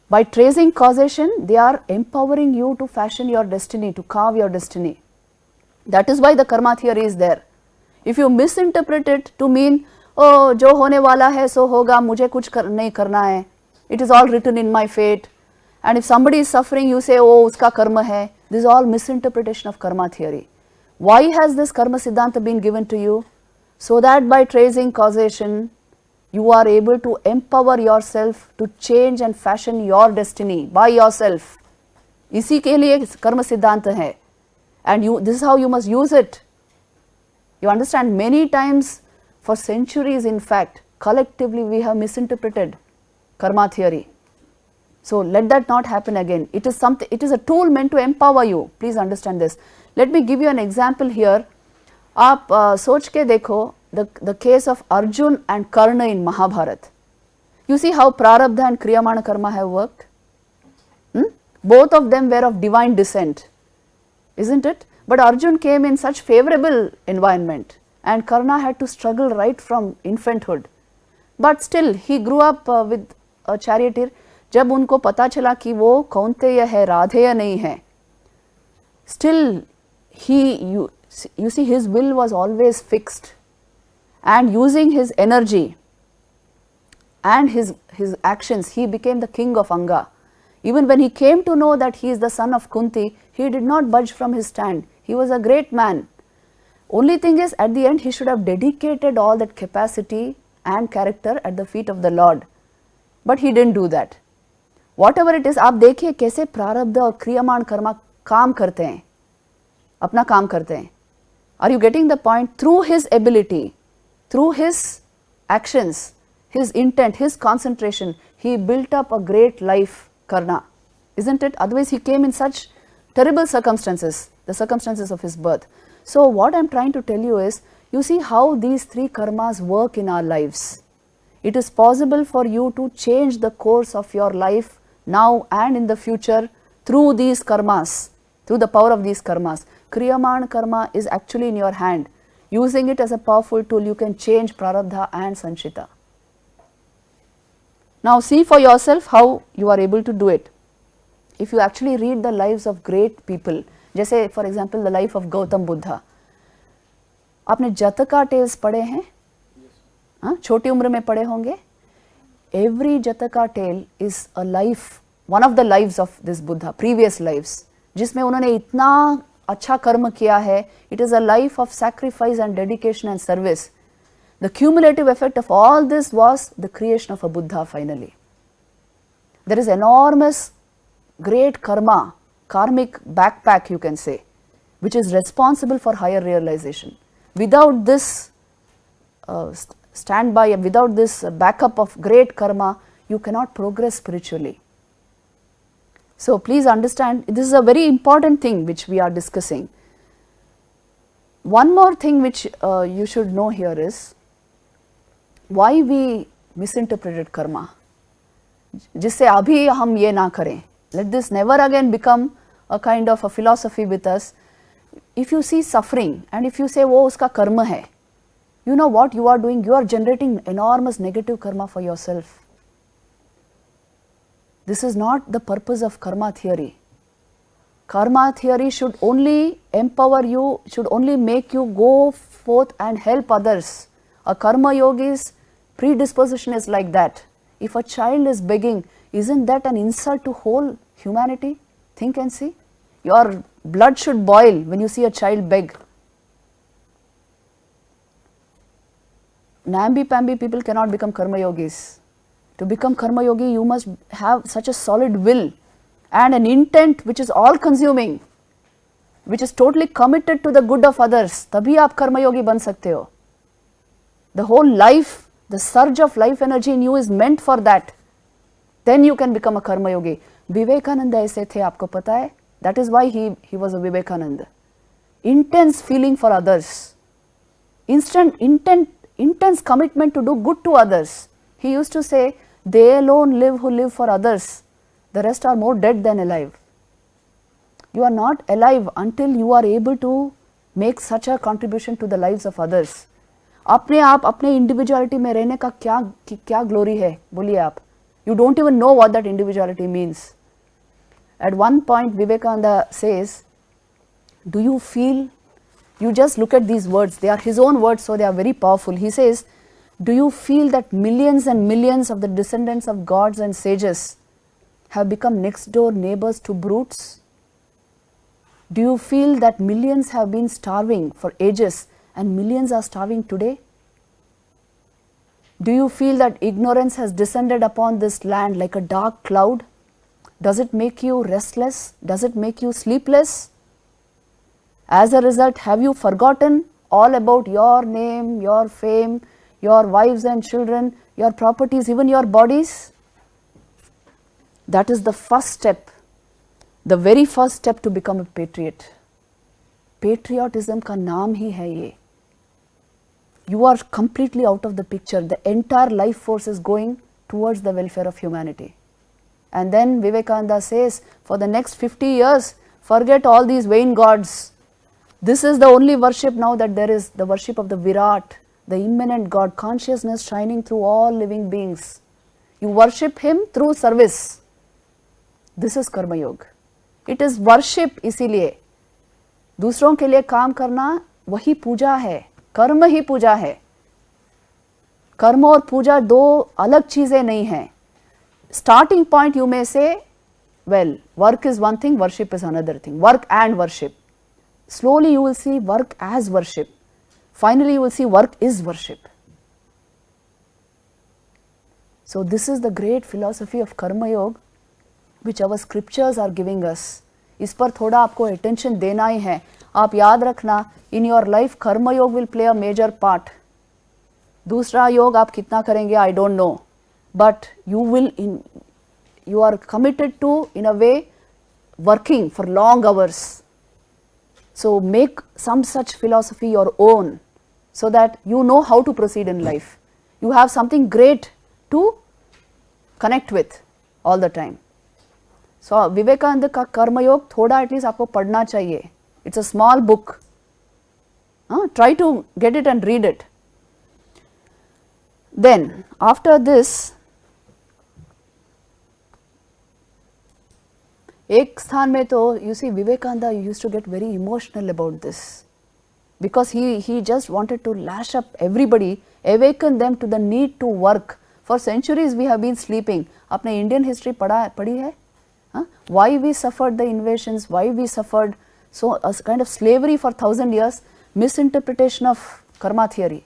By tracing causation, they are empowering you to fashion your destiny, to carve your destiny. That is why the karma theory is there. If you misinterpret it to mean, oh, जो होने वाला है सो होगा, मुझे कुछ नहीं करना है. It is all written in my fate. And if somebody is suffering, you say, oh, uska karma hai. This is all misinterpretation of karma theory. Why has this karma siddhanta been given to you? So that by tracing causation, you are able to empower yourself to change and fashion your destiny by yourself. इसी के लिए कर्म सिद्धांत है. And this is how you must use it. You understand, many times for centuries, in fact, collectively we have misinterpreted karma theory. So let that not happen again. It is something. It is a tool meant to empower you. Please understand this. Let me give you an example here. आप सोच के देखो the case of Arjun and Karna in Mahabharata. You see how prarabdha and kriyamana karma have worked. Both of them were of divine descent, isn't it? But Arjun came in such favorable environment, and Karna had to struggle right from infanthood. But still, he grew up with a charioteer. जब उनको पता चला कि वो कौंतेय है, राधेय नहीं है, still you see his will was always fixed, and using his energy and his actions, he became the king of Anga. Even when he came to know that he is the son of Kunti, he did not budge from his stand. He was a great man. Only thing is, at the end, he should have dedicated all that capacity and character at the feet of the Lord. But he didn't do that. Whatever it is, आप देखिए कैसे प्रारब्ध और क्रियमान कर्मा काम करते हैं, अपना काम करते हैं. Are you getting the point? Through his ability, through his actions, his intent, his concentration, he built up a great life, Karna, isn't it? Otherwise, he came in such terrible circumstances, the circumstances of his birth. So what I am trying to tell you is, you see how these three karmas work in our lives. It is possible for you to change the course of your life now and in the future through these karmas, through the power of these karmas. Kriyaman karma is actually in your hand. Using it as a powerful tool, you can change prarabdha and sanchita. Now see for yourself how you are able to do it. If you actually read the lives of great people, जैसे for example the life of Gautam Buddha, आपने जतका tales पढ़े हैं? हाँ, छोटी उम्र में पढ़े होंगे. Every Jataka tale is a life, one of the lives of this Buddha, previous lives, जिसमें उन्होंने इतना अच्छा कर्म किया है. It is a life of sacrifice and dedication and service. The cumulative effect of all this was the creation of a Buddha finally. There is enormous, great karma, karmic backpack you can say, which is responsible for higher realization. Without this standby and without this backup of great karma, you cannot progress spiritually. So please understand, this is a very important thing which we are discussing. One more thing which you should know here is why we misinterpreted karma. जिससे अभी हम ये ना करें. Let this never again become a kind of a philosophy with us. If you see suffering and if you say वो उसका कर्म है, you know what you are doing? You are generating enormous negative karma for yourself. This is not the purpose of karma theory. Karma theory should only empower you, should only make you go forth and help others. A karma yogi's predisposition is like that. If a child is begging, isn't that an insult to whole humanity? Think and see. Your blood should boil when you see a child beg. Namby-pamby people cannot become karma yogis. To become karma yogi, you must have such a solid will and an intent which is all consuming, which is totally committed to the good of others. तभी आप कर्म योगी बन सकते हो. The whole life, the surge of life energy in you is meant for that. Then you can become a karma yogi. Vivekananda ऐसे थे, आपको पता है? That is why he was a Vivekananda. Intense feeling for others. Intense commitment to do good to others. He used to say, they alone live who live for others. The rest are more dead than alive. You are not alive until you are able to make such a contribution to the lives of others. अपने आप अपने individuality में रहने का क्या glory है? बोलिए आप. You don't even know what that individuality means. At one point Vivekananda says, do you feel, you just look at these words, they are his own words, so they are very powerful. He says, do you feel that millions and millions of the descendants of gods and sages have become next door neighbors to brutes? Do you feel that millions have been starving for ages and millions are starving today? Do you feel that ignorance has descended upon this land like a dark cloud? Does it make you restless? Does it make you sleepless? As a result, have you forgotten all about your name, your fame, your wives and children, your properties, even your bodies? That is the first step, the very first step to become a patriot. Patriotism का नाम ही है ये. You are completely out of the picture. The entire life force is going towards the welfare of humanity. And then Vivekananda says, for the next 50 years, forget all these vain gods. This is the only worship now that there is, the worship of the Virat, the immanent God, consciousness shining through all living beings. You worship him through service. This is Karma Yoga. It is worship इसीलिए. दूसरों के लिए काम करना वही पूजा है. कर्म ही पूजा है. कर्म और पूजा दो अलग चीजें नहीं हैं. Starting point you may say, well, work is one thing, worship is another thing. Work and worship. Slowly you will see work as worship. Finally you will see work is worship. So this is the great philosophy of Karma Yoga which our scriptures are giving us. इस पर थोड़ा आपको attention देना ही है. आप याद रखना, in your life Karma Yoga will play a major part. दूसरा योग आप कितना करेंगे I don't know. But you are committed to, in a way, working for long hours. So make some such philosophy your own so that you know how to proceed in life. You have something great to connect with all the time. सो विवेकानंद का कर्मयोग थोड़ा at least आपको पढ़ना चाहिए. It's a small book. Try to get it and read it. Then after this, एक स्थान में तो you see Vivekananda used to get very emotional about this because he just wanted to lash up everybody, awaken them to the need to work. For centuries we have been sleeping. आपने Indian history पढ़ी है? Why we suffered the invasions, why we suffered so a kind of slavery for 1000 years, misinterpretation of karma theory.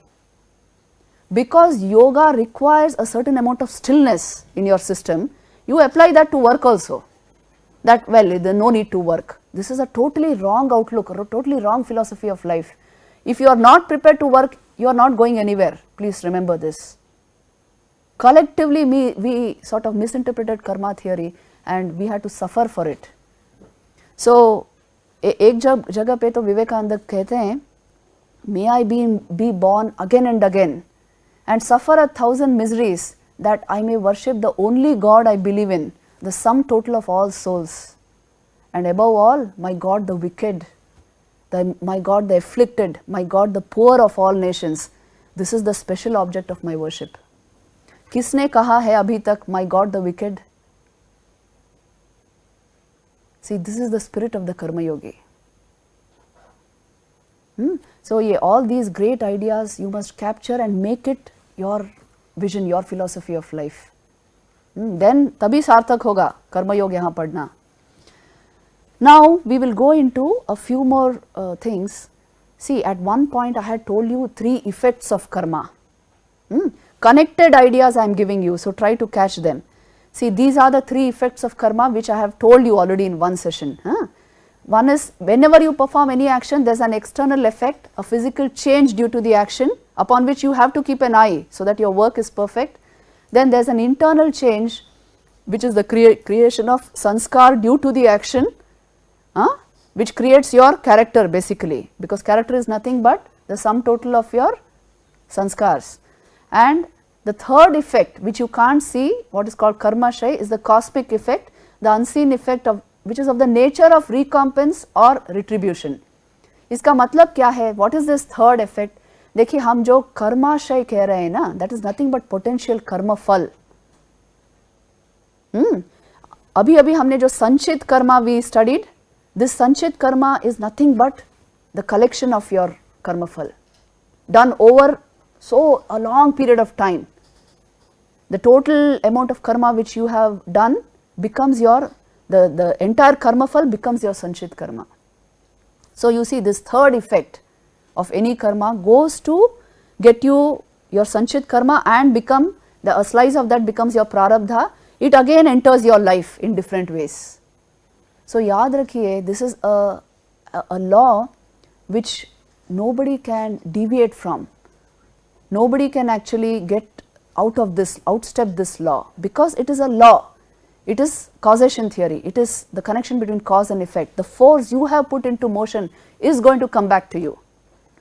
Because yoga requires a certain amount of stillness in your system, you apply that to work also. That, well, there no need to work. This is a totally wrong outlook or a totally wrong philosophy of life. If you are not prepared to work, you are not going anywhere. Please remember this. Collectively, we sort of misinterpreted karma theory and we had to suffer for it. So, एक जगह पे तो विवेकानंद कहते हैं, may I be born again and again and suffer 1,000 miseries that I may worship the only God I believe in, the sum total of all souls, and above all my God the wicked, my God the afflicted, my God the poor of all nations. This is the special object of my worship. किसने कहा है अभी तक my God the wicked? See, this is the spirit of the karma yogi. So, all these great ideas you must capture and make it your vision, your philosophy of life. Then तभी सार्थक होगा कर्म योग यहाँ पढ़ना. Now we will go into a few more things. See, at one point I had told you 3 effects of karma. Connected ideas I am giving you, so try to catch them. See, these are the 3 effects of karma which I have told you already in one session. One is, whenever you perform any action, there is an external effect, a physical change due to the action upon which you have to keep an eye so that your work is perfect. Then there is an internal change which is the creation of sanskar due to the action, which creates your character basically, because character is nothing but the sum total of your sanskars. And the third effect which you can't see, what is called karmashaya, is the cosmic effect, the unseen effect of which is of the nature of recompense or retribution. इसका मतलब क्या है? What is this third effect? देखिए, हम जो कर्माशय कह रहे हैं ना, that is nothing but potential कर्म फल. अभी अभी हमने जो संचित कर्मा we studied, this संचित Karma is nothing but the collection of your कर्म फल done over so a long period of time. The total amount of karma which you have done becomes your, the entire karma fal becomes your sanchit karma. So, you see, this third effect of any karma goes to get you your sanchit karma and become, a slice of that becomes your prarabdha. It again enters your life in different ways. So, yaad rakhiye, this is a law which nobody can deviate from. Nobody can actually get out of this, outstep this law, because it is a law. It is causation theory. It is the connection between cause and effect. The force you have put into motion is going to come back to you.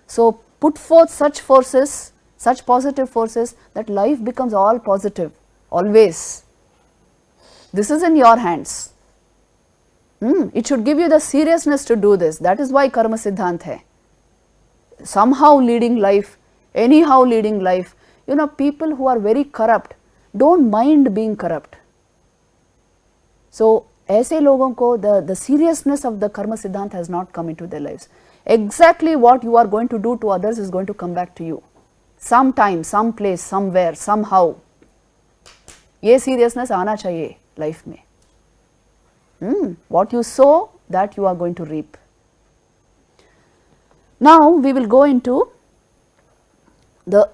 So, put forth such forces, such positive forces, that life becomes all positive, always. This is in your hands. It should give you the seriousness to do this. That is why karma siddhant hai. Somehow leading life, anyhow leading life. You know, people who are very corrupt don't mind being corrupt. So, ऐसे लोगों को the seriousness of the karma siddhant has not come into their lives. Exactly what you are going to do to others is going to come back to you. Sometime, some place, somewhere, somehow. ये seriousness आना चाहिए life में. What you sow, that you are going to reap. Now, we will go into the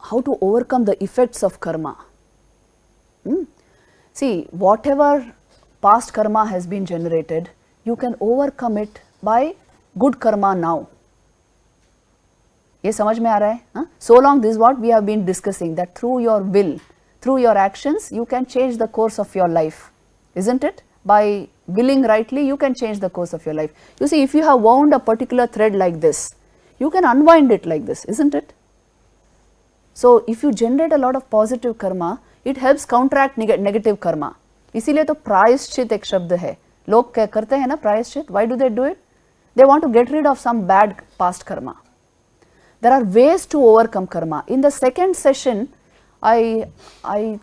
how to overcome the effects of karma. See, whatever past karma has been generated, you can overcome it by good karma now. ये समझ में आ रहा है? So long, this is what we have been discussing, that through your will, through your actions, you can change the course of your life, isn't it? By willing rightly, you can change the course of your life. You see, if you have wound a particular thread like this, you can unwind it like this, isn't it? So, if you generate a lot of positive karma, it helps counteract negative karma. इसीलिए तो प्रायश्चित एक शब्द है, लोग करते हैं ना प्रायश्चित. Why do they do it? They want to get rid of some bad past karma. There are ways to overcome karma. In the second session, I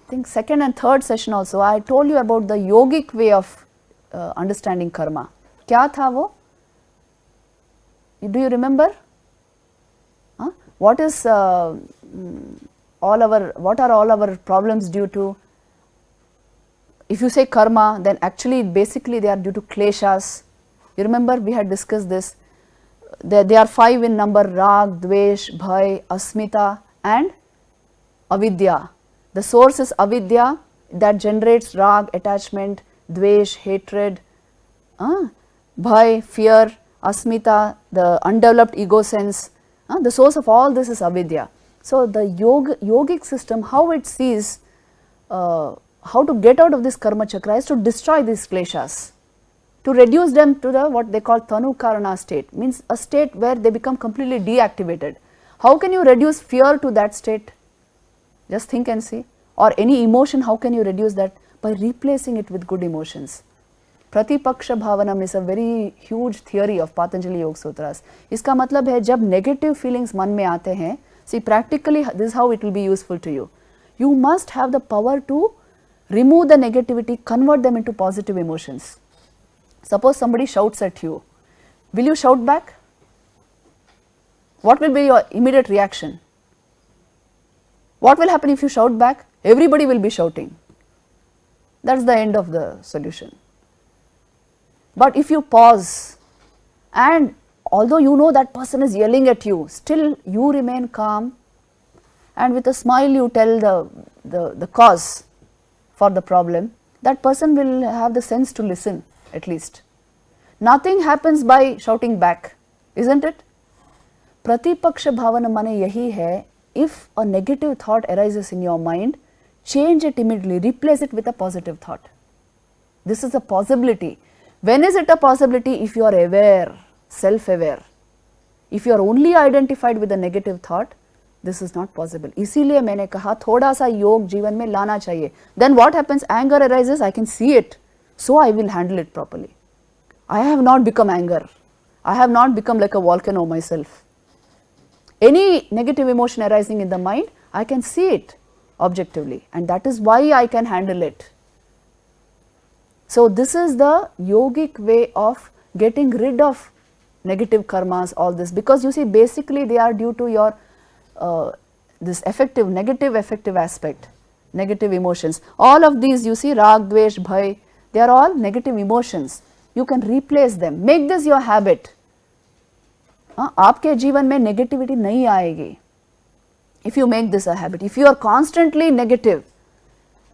think second and third session also, I told you about the yogic way of understanding karma. क्या था वो? Do you remember? What is what are all our problems due to? If you say karma, then actually basically they are due to kleshas. You remember we had discussed this. They are 5 in number: rag, dvesh, bhay, asmita and avidya. The source is avidya that generates rag, attachment, dvesh, hatred, bhay, fear, asmita, the undeveloped ego sense. The source of all this is avidya. So the yogic system, how it sees how to get out of this karma chakra is to destroy these kleshas, to reduce them to the what they call tanu karana state, means a state where they become completely deactivated. How can you reduce fear to that state? Just think and see. Or any emotion, how can you reduce that? By replacing it with good emotions. Pratipaksha bhavanam is a very huge theory of Patanjali Yoga Sutras. इसका मतलब है जब negative feelings मन में आते हैं, see practically this is how it will be useful to you. You must have the power to remove the negativity, convert them into positive emotions. Suppose somebody shouts at you, will you shout back? What will be your immediate reaction? What will happen if you shout back? Everybody will be shouting. That's the end of the solution. But if you pause and although you know that person is yelling at you, still you remain calm and with a smile you tell the cause for the problem, that person will have the sense to listen at least. Nothing happens by shouting back, isn't it? Pratipaksha bhavana mane yahi hai, if a negative thought arises in your mind, change it immediately, replace it with a positive thought. This is a possibility. When is it a possibility? If you are aware, self-aware. If you are only identified with a negative thought, this is not possible. इसीलिए मैंने कहा थोड़ा सा योग जीवन में लाना चाहिए. Then what happens? Anger arises, I can see it, so I will handle it properly. I have not become anger. I have not become like a volcano myself. Any negative emotion arising in the mind, I can see it objectively, and that is why I can handle it. So this is the yogic way of getting rid of negative karmas, all this, because you see basically they are due to your this negative affective aspect, negative emotions. All of these you see, rag, dvesh, bhay, they are all negative emotions. You can replace them, make this your habit. आपके जीवन में negativity नहीं आएगी. If you make this a habit, if you are constantly negative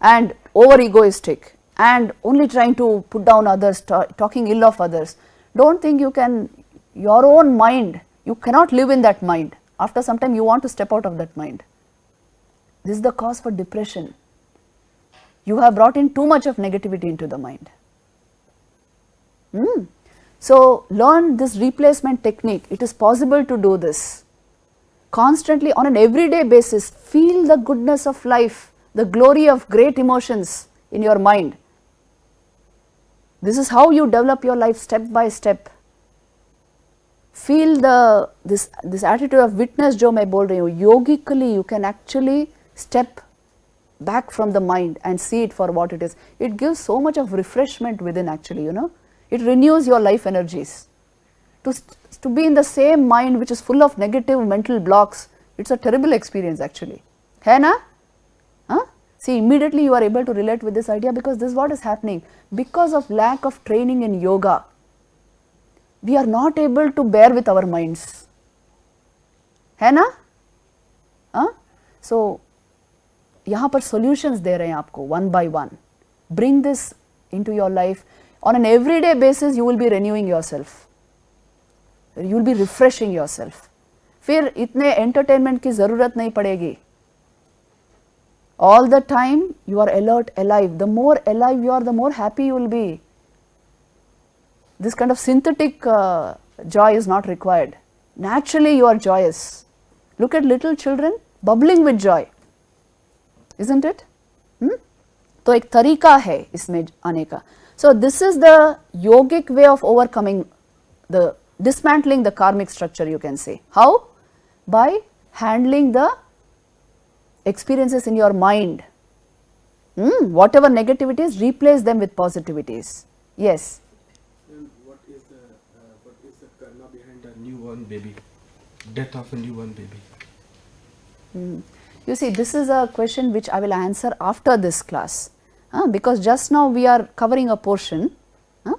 and over egoistic and only trying to put down others, talking ill of others, don't think you can, your own mind, you cannot live in that mind. After some time you want to step out of that mind. This is the cause for depression. You have brought in too much of negativity into the mind. So learn this replacement technique. It is possible to do this. Constantly on an everyday basis, feel the goodness of life, the glory of great emotions in your mind. This is how you develop your life step by step. Feel this attitude of witness जो मैं बोल रही हूँ. Yogically you can actually step back from the mind and see it for what it is. It gives so much of refreshment within actually, you know. It renews your life energies. To be in the same mind which is full of negative mental blocks, it's a terrible experience actually. है ना? See, immediately you are able to relate with this idea because this is what is happening. Because of lack of training in yoga, we are not able to bear with our minds. है ना? So, यहाँ पर solutions दे रहे हैं आपको one by one. Bring this into your life. On an everyday basis, you will be renewing yourself. You will be refreshing yourself. फिर इतने entertainment की ज़रूरत नहीं पड़ेगी. All the time you are alert, alive. The more alive you are, the more happy you will be. This kind of synthetic joy is not required. Naturally you are joyous. Look at little children bubbling with joy. Isn't it? तो एक तरीका है इसमें आने का. So this is the yogic way of overcoming the dismantling the karmic structure, you can say. How? By handling the experiences in your mind. Whatever negativities, replace them with positivities. Yes. And what is the karma behind a newborn baby? Death of a newborn baby. You see, this is a question which I will answer after this class, because just now we are covering a portion. I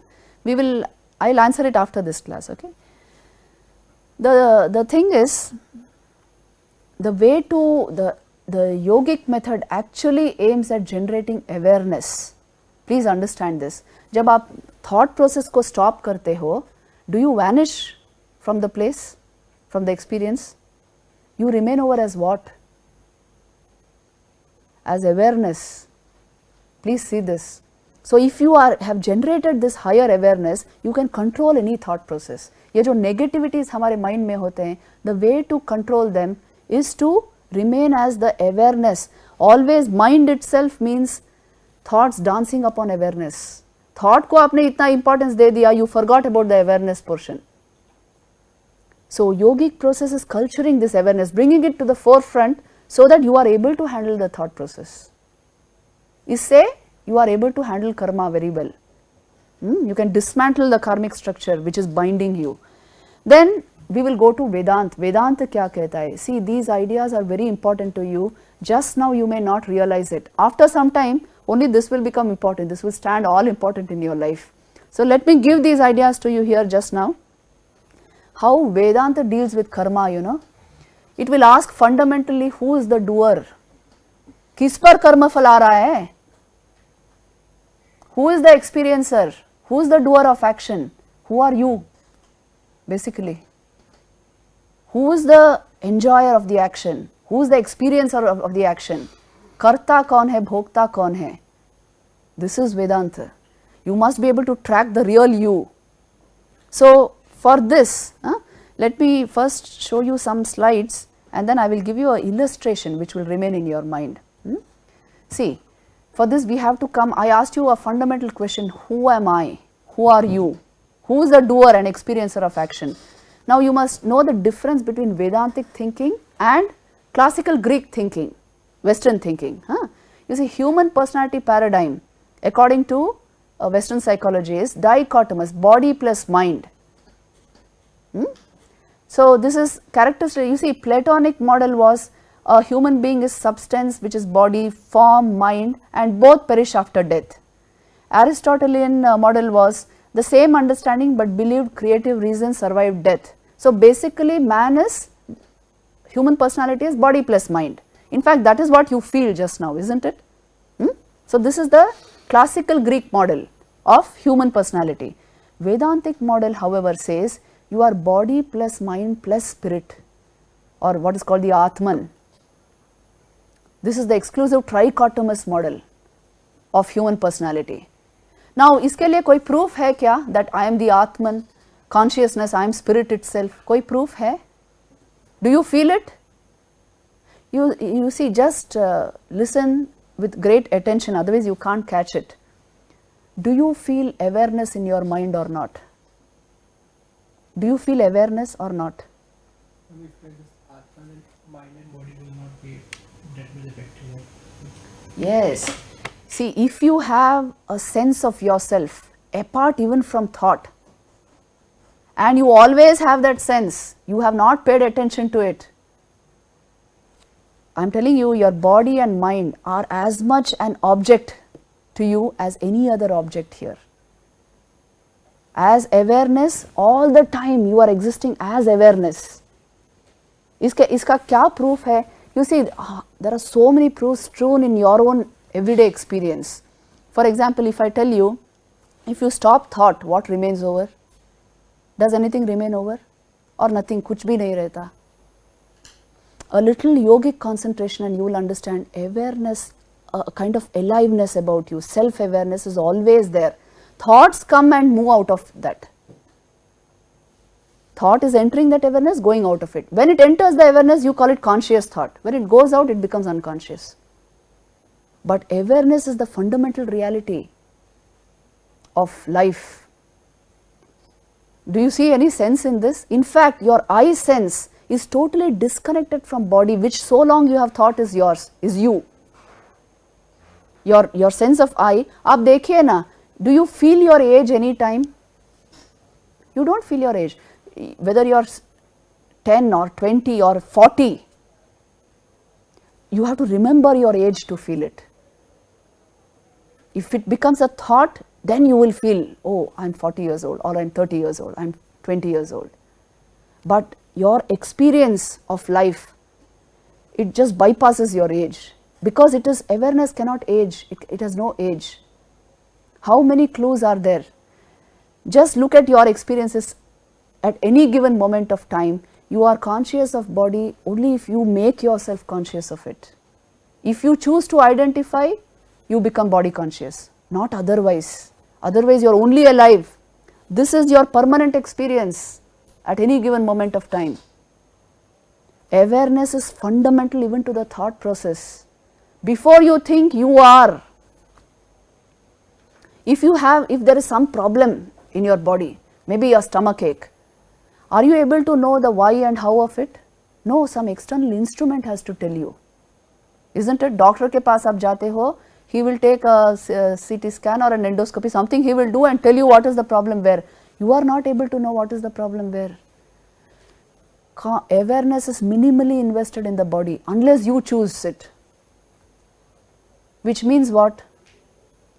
will answer it after this class. Okay. The thing is, the way to the yogic method actually aims at generating awareness. Please understand this. जब आप thought process को stop करते हो, do you vanish from the place, from the experience? You remain over as what? As awareness. Please see this. So if you have generated this higher awareness, you can control any thought process. ये जो negativities हमारे mind में होते हैं, the way to control them is to remain as the awareness. Always mind itself means thoughts dancing upon awareness. Thought को आपने इतना importance दे दिया, you forgot about the awareness portion. So yogic process is culturing this awareness, bringing it to the forefront so that you are able to handle the thought process. इससे you are able to handle karma very well. You can dismantle the karmic structure which is binding you. Then we will go to Vedant. Vedanta क्या कहता है? See, these ideas are very important to you. Just now you may not realize it. After some time, only this will become important. This will stand all important in your life. So let me give these ideas to you here just now. How Vedanta deals with karma, you know. It will ask fundamentally who is the doer. किस पर कर्म फल आ रहा है? Who is the experiencer? Who is the doer of action? Who are you? Basically. Who is the enjoyer of the action? Who is the experiencer of the action? Karta kaun hai, bhokta kaun hai? This is Vedanta. You must be able to track the real you. So for this, let me first show you some slides and then I will give you an illustration which will remain in your mind. See, for this we have to come, I asked you a fundamental question, who am I? Who are you? Who is the doer and experiencer of action? Now you must know the difference between Vedantic thinking and classical Greek thinking, Western thinking. You see, human personality paradigm according to Western psychology is dichotomous, body plus mind. So this is characteristic. You see, Platonic model was a human being is substance which is body, form, mind, and both perish after death. Aristotelian model was the same understanding but believed creative reason survived death. So basically man is, human personality is body plus mind. In fact, that is what you feel just now, isn't it? So this is the classical Greek model of human personality. Vedantic model, however, says you are body plus mind plus spirit, or what is called the Atman. This is the exclusive trichotomous model of human personality. Now, इसके लिए कोई proof है क्या that I am the Atman, consciousness, I am spirit itself? कोई proof है? Do you feel it? You see, just listen with great attention, otherwise you can't catch it. Do you feel awareness in your mind or not? Do you feel awareness or not? If this Atman and mind and body will not be, that will affect you. Yes. See, if you have a sense of yourself apart even from thought, and you always have that sense, you have not paid attention to it. I am telling you, your body and mind are as much an object to you as any other object here. As awareness, all the time you are existing as awareness. इसका क्या proof है? You see, there are so many proofs strewn in your own everyday experience. For example, if I tell you, if you stop thought, what remains over? Does anything remain over? Or nothing, कुछ भी नहीं रहता. A little yogic concentration and you will understand awareness, a kind of aliveness about you, self-awareness is always there. Thoughts come and move out of that. Thought is entering that awareness, going out of it. When it enters the awareness, you call it conscious thought. When it goes out, it becomes unconscious. But awareness is the fundamental reality of life. Do you see any sense in this? In fact, your I sense is totally disconnected from body, which so long you have thought is yours, is you. Your sense of I, आप देखिए ना, do you feel your age any time? You don't feel your age. Whether you are 10 or 20 or 40, you have to remember your age to feel it. If it becomes a thought, then you will feel, oh, I am 40 years old, or I am 30 years old, I am 20 years old. But your experience of life, it just bypasses your age, because it is, awareness cannot age, it has no age. How many clues are there? Just look at your experiences at any given moment of time. You are conscious of body only if you make yourself conscious of it. If you choose to identify, you become body conscious, not otherwise. Otherwise, you are only alive. This is your permanent experience at any given moment of time. Awareness is fundamental even to the thought process. Before you think, you are. If there is some problem in your body, maybe a stomach ache, are you able to know the why and how of it? No, some external instrument has to tell you. Isn't it? Doctor ke paas aap jate ho, he will take a CT scan or an endoscopy, something he will do and tell you what is the problem where. You are not able to know what is the problem where. Awareness is minimally invested in the body unless you choose it. Which means what?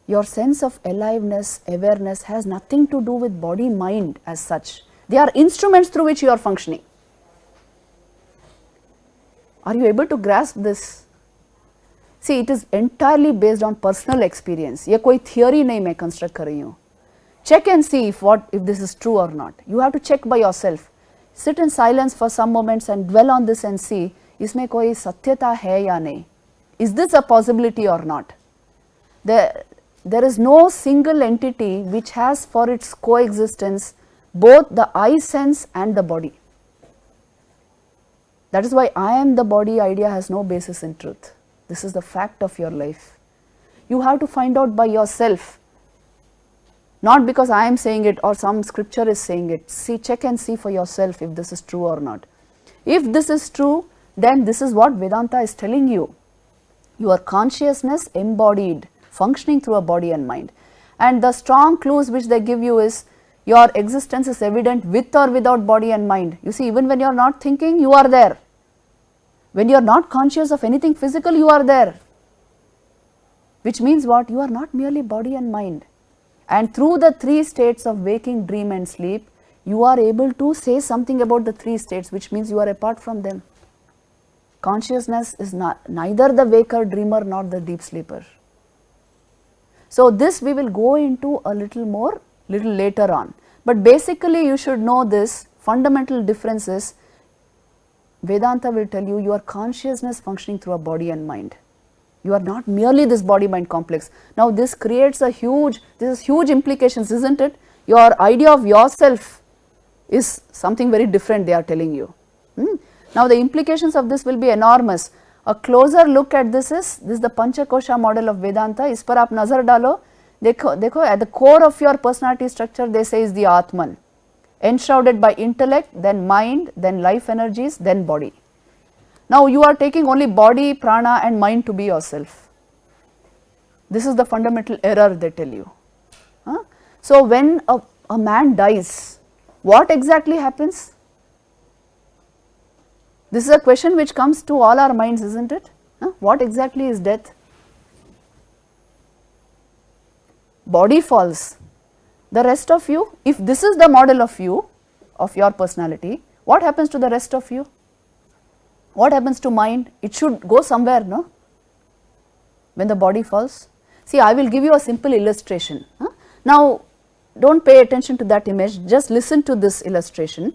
Your sense of aliveness, awareness has nothing to do with body, mind as such. They are instruments through which you are functioning. Are you able to grasp this? See, it is entirely based on personal experience. ये कोई theory नहीं मैं construct कर रही हूँ. Check and see if this is true or not. You have to check by yourself. Sit in silence for some moments and dwell on this and see, इसमें कोई सत्यता है या नहीं? Is this a possibility or not? There is no single entity which has for its coexistence both the I sense and the body. That is why I am the body idea has no basis in truth. This is the fact of your life. You have to find out by yourself, not because I am saying it or some scripture is saying it. See, check and see for yourself if this is true or not. If this is true, then this is what Vedanta is telling you. Your consciousness embodied, functioning through a body and mind. And the strong clues which they give you is, your existence is evident with or without body and mind. You see, even when you are not thinking, you are there. When you are not conscious of anything physical, you are there. Which means what? You are not merely body and mind. And through the three states of waking, dream and sleep, you are able to say something about the three states, which means you are apart from them. Consciousness is neither the waker, dreamer, nor the deep sleeper. So this we will go into a little later on. But basically you should know this fundamental difference is, Vedanta will tell you your consciousness functioning through a body and mind. You are not merely this body-mind complex. Now this creates this is huge implications, isn't it? Your idea of yourself is something very different, they are telling you. Now the implications of this will be enormous. A closer look at this is the Panchakosha model of Vedanta. इस पर आप नजर डालो. देखो at the core of your personality structure they say is the Atman, enshrouded by intellect, then mind, then life energies, then body. Now you are taking only body, prana and mind to be yourself. This is the fundamental error they tell you. So when a man dies, what exactly happens? This is a question which comes to all our minds, isn't it? What exactly is death? Body falls. The rest of you, if this is the model of you, of your personality, what happens to the rest of you? What happens to mind? It should go somewhere, no? When the body falls. See, I will give you a simple illustration. Now, don't pay attention to that image, just listen to this illustration.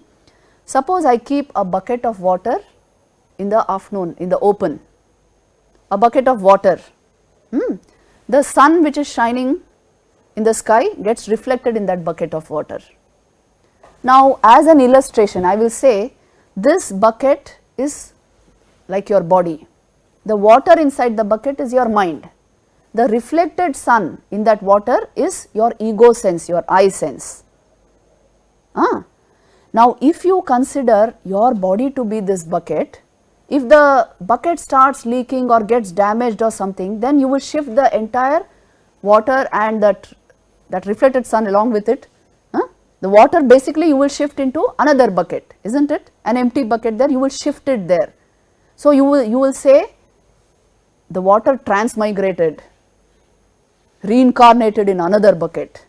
Suppose I keep a bucket of water in the afternoon, in the open, a bucket of water. The sun which is shining in the sky gets reflected in that bucket of water. Now, as an illustration, I will say this bucket is like your body. The water inside the bucket is your mind. the reflected sun in that water is your ego sense, your I sense. Now, if you consider your body to be this bucket, if the bucket starts leaking or gets damaged or something, then you will shift the entire water and that reflected sun along with it. The water basically you will shift into another bucket, isn't it? An empty bucket there, you will shift it there. So, you will say the water transmigrated, reincarnated in another bucket.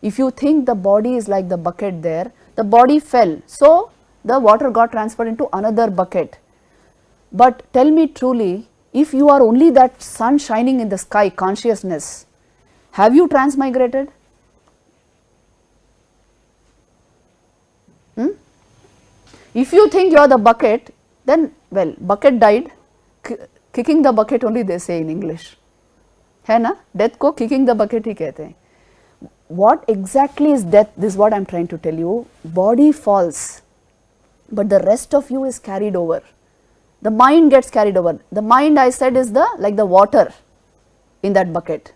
If you think the body is like the bucket there, the body fell, so the water got transferred into another bucket. But tell me truly, if you are only that sun shining in the sky, consciousness, have you transmigrated? If you think you are the bucket, then well, bucket died, kicking the bucket only they say in English, है ना? Death को kicking the bucket ही कहते हैं. What exactly is death? This is what I am trying to tell you. Body falls, but the rest of you is carried over. The mind gets carried over. The mind, I said, is like the water in that bucket.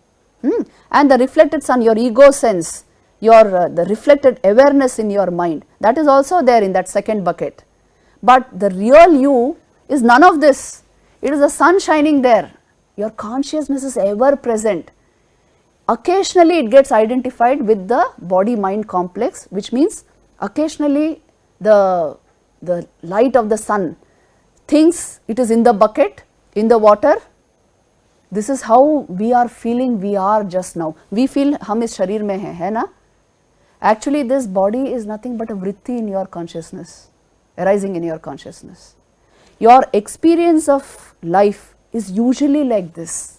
And the reflected sun, your ego sense, the reflected awareness in your mind, that is also there in that second bucket. But the real you is none of this. It is the sun shining there. Your consciousness is ever present. Occasionally it gets identified with the body-mind complex, which means occasionally the light of the sun thinks it is in the bucket, in the water. This is how we are feeling we are just now. We feel hum is sharir mein hai na? Actually this body is nothing but a vritti in your consciousness, arising in your consciousness. Your experience of life is usually like this.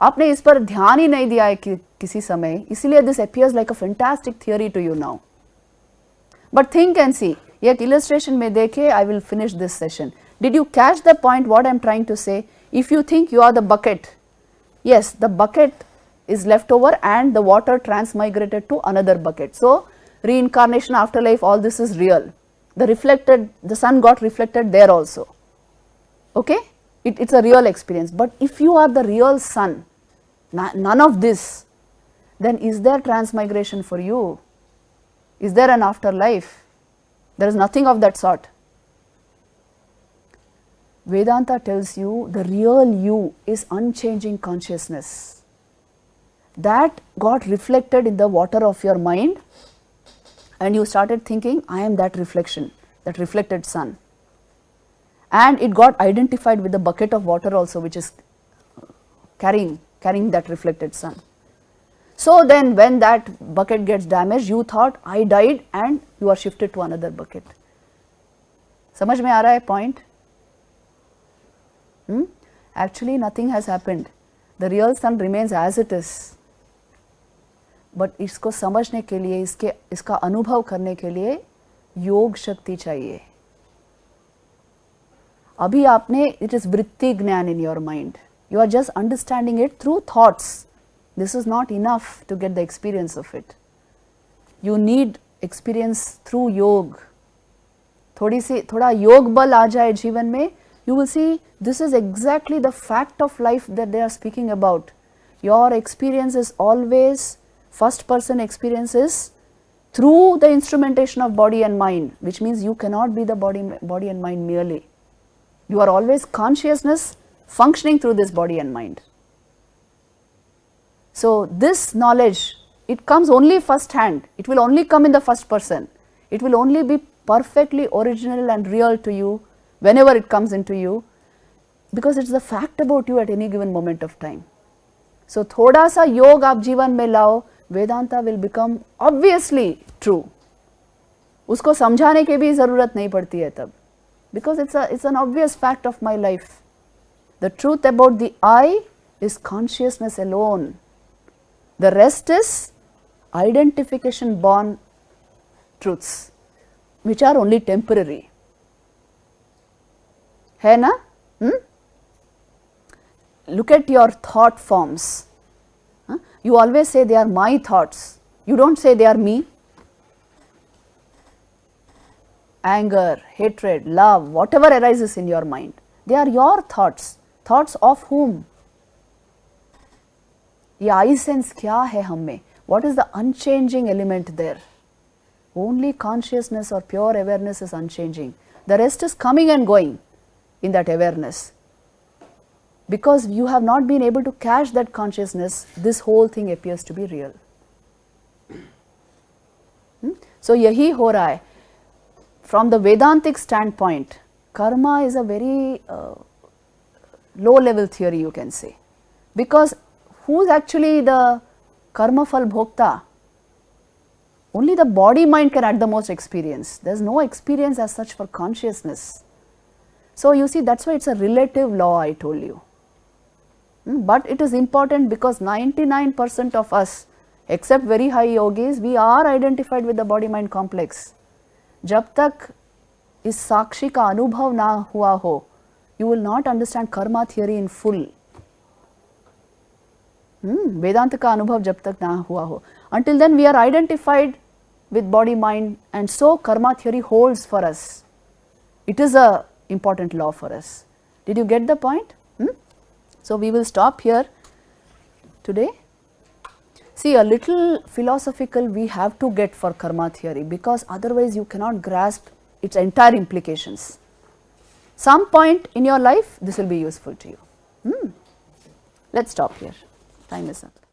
आपने इस पर ध्यान ही नहीं दिया है किसी समय, इसीलिए this appears like a fantastic theory to you now. But think and see. ये एक illustration में देखे, I will finish this session. Did you catch the point what I am trying to say? If you think you are the bucket, yes, the bucket is left over and the water transmigrated to another bucket. So, reincarnation, afterlife, all this is real. The sun got reflected there also. Okay? It's a real experience. But if you are the real sun, none of this, then is there transmigration for you? Is there an afterlife? There is nothing of that sort. Vedanta tells you the real you is unchanging consciousness. That got reflected in the water of your mind and you started thinking, I am that reflection, that reflected sun. And it got identified with the bucket of water also, which is carrying that reflected sun. So then when that bucket gets damaged, you thought I died and you are shifted to another bucket. समझ में आ रहा है point? Actually nothing has happened. The real sun remains as it is. But इसको समझने के लिए, इसका अनुभव करने के लिए योग शक्ति चाहिए. अभी आपने, it is vritti ज्ञान in your mind. You are just understanding it through thoughts. This is not enough to get the experience of it. You need experience through योग. थोड़ा योग बल आ जाए जीवन में, you will see this is exactly the fact of life that they are speaking about. Your experience is always, first person experiences through the instrumentation of body and mind, which means you cannot be the body and mind merely. You are always consciousness functioning through this body and mind. So this knowledge, it comes only first hand, it will only come in the first person, it will only be perfectly original and real to you whenever it comes into you, because it's the fact about you at any given moment of time. So thoda sa योग आप जीवन में लाओ, Vedanta will become obviously true. उसको समझाने की भी जरूरत नहीं पड़ती है तब, because it's an obvious fact of my life. The truth about the I is consciousness alone. The rest is identification born truths, which are only temporary. है ना? Look at your thought forms. You always say they are my thoughts. You don't say they are me. Anger, hatred, love, whatever arises in your mind, they are your thoughts. Thoughts of whom? ये I sense क्या है हम में, what is the unchanging element there? Only consciousness or pure awareness is unchanging. The rest is coming and going in that awareness. Because you have not been able to catch that consciousness, this whole thing appears to be real. So yahi ho raha hai. From the Vedantic standpoint, karma is a very low level theory, you can say. Because who is actually the karma phal bhokta? Only the body mind can at the most experience. There is no experience as such for consciousness. So you see, that's why it's a relative law, I told you. But it is important because 99% of us, except very high yogis, we are identified with the body mind complex. जब तक इस साक्षी का अनुभव ना हुआ हो, you will not understand karma theory in full. वेदांत का अनुभव जब तक ना हुआ हो. Until then we are identified with body mind, and so karma theory holds for us. It is a important law for us. Did you get the point? So we will stop here today. See, a little philosophical we have to get for karma theory, because otherwise you cannot grasp its entire implications. Some point in your life this will be useful to you. Let's stop here. Time is up.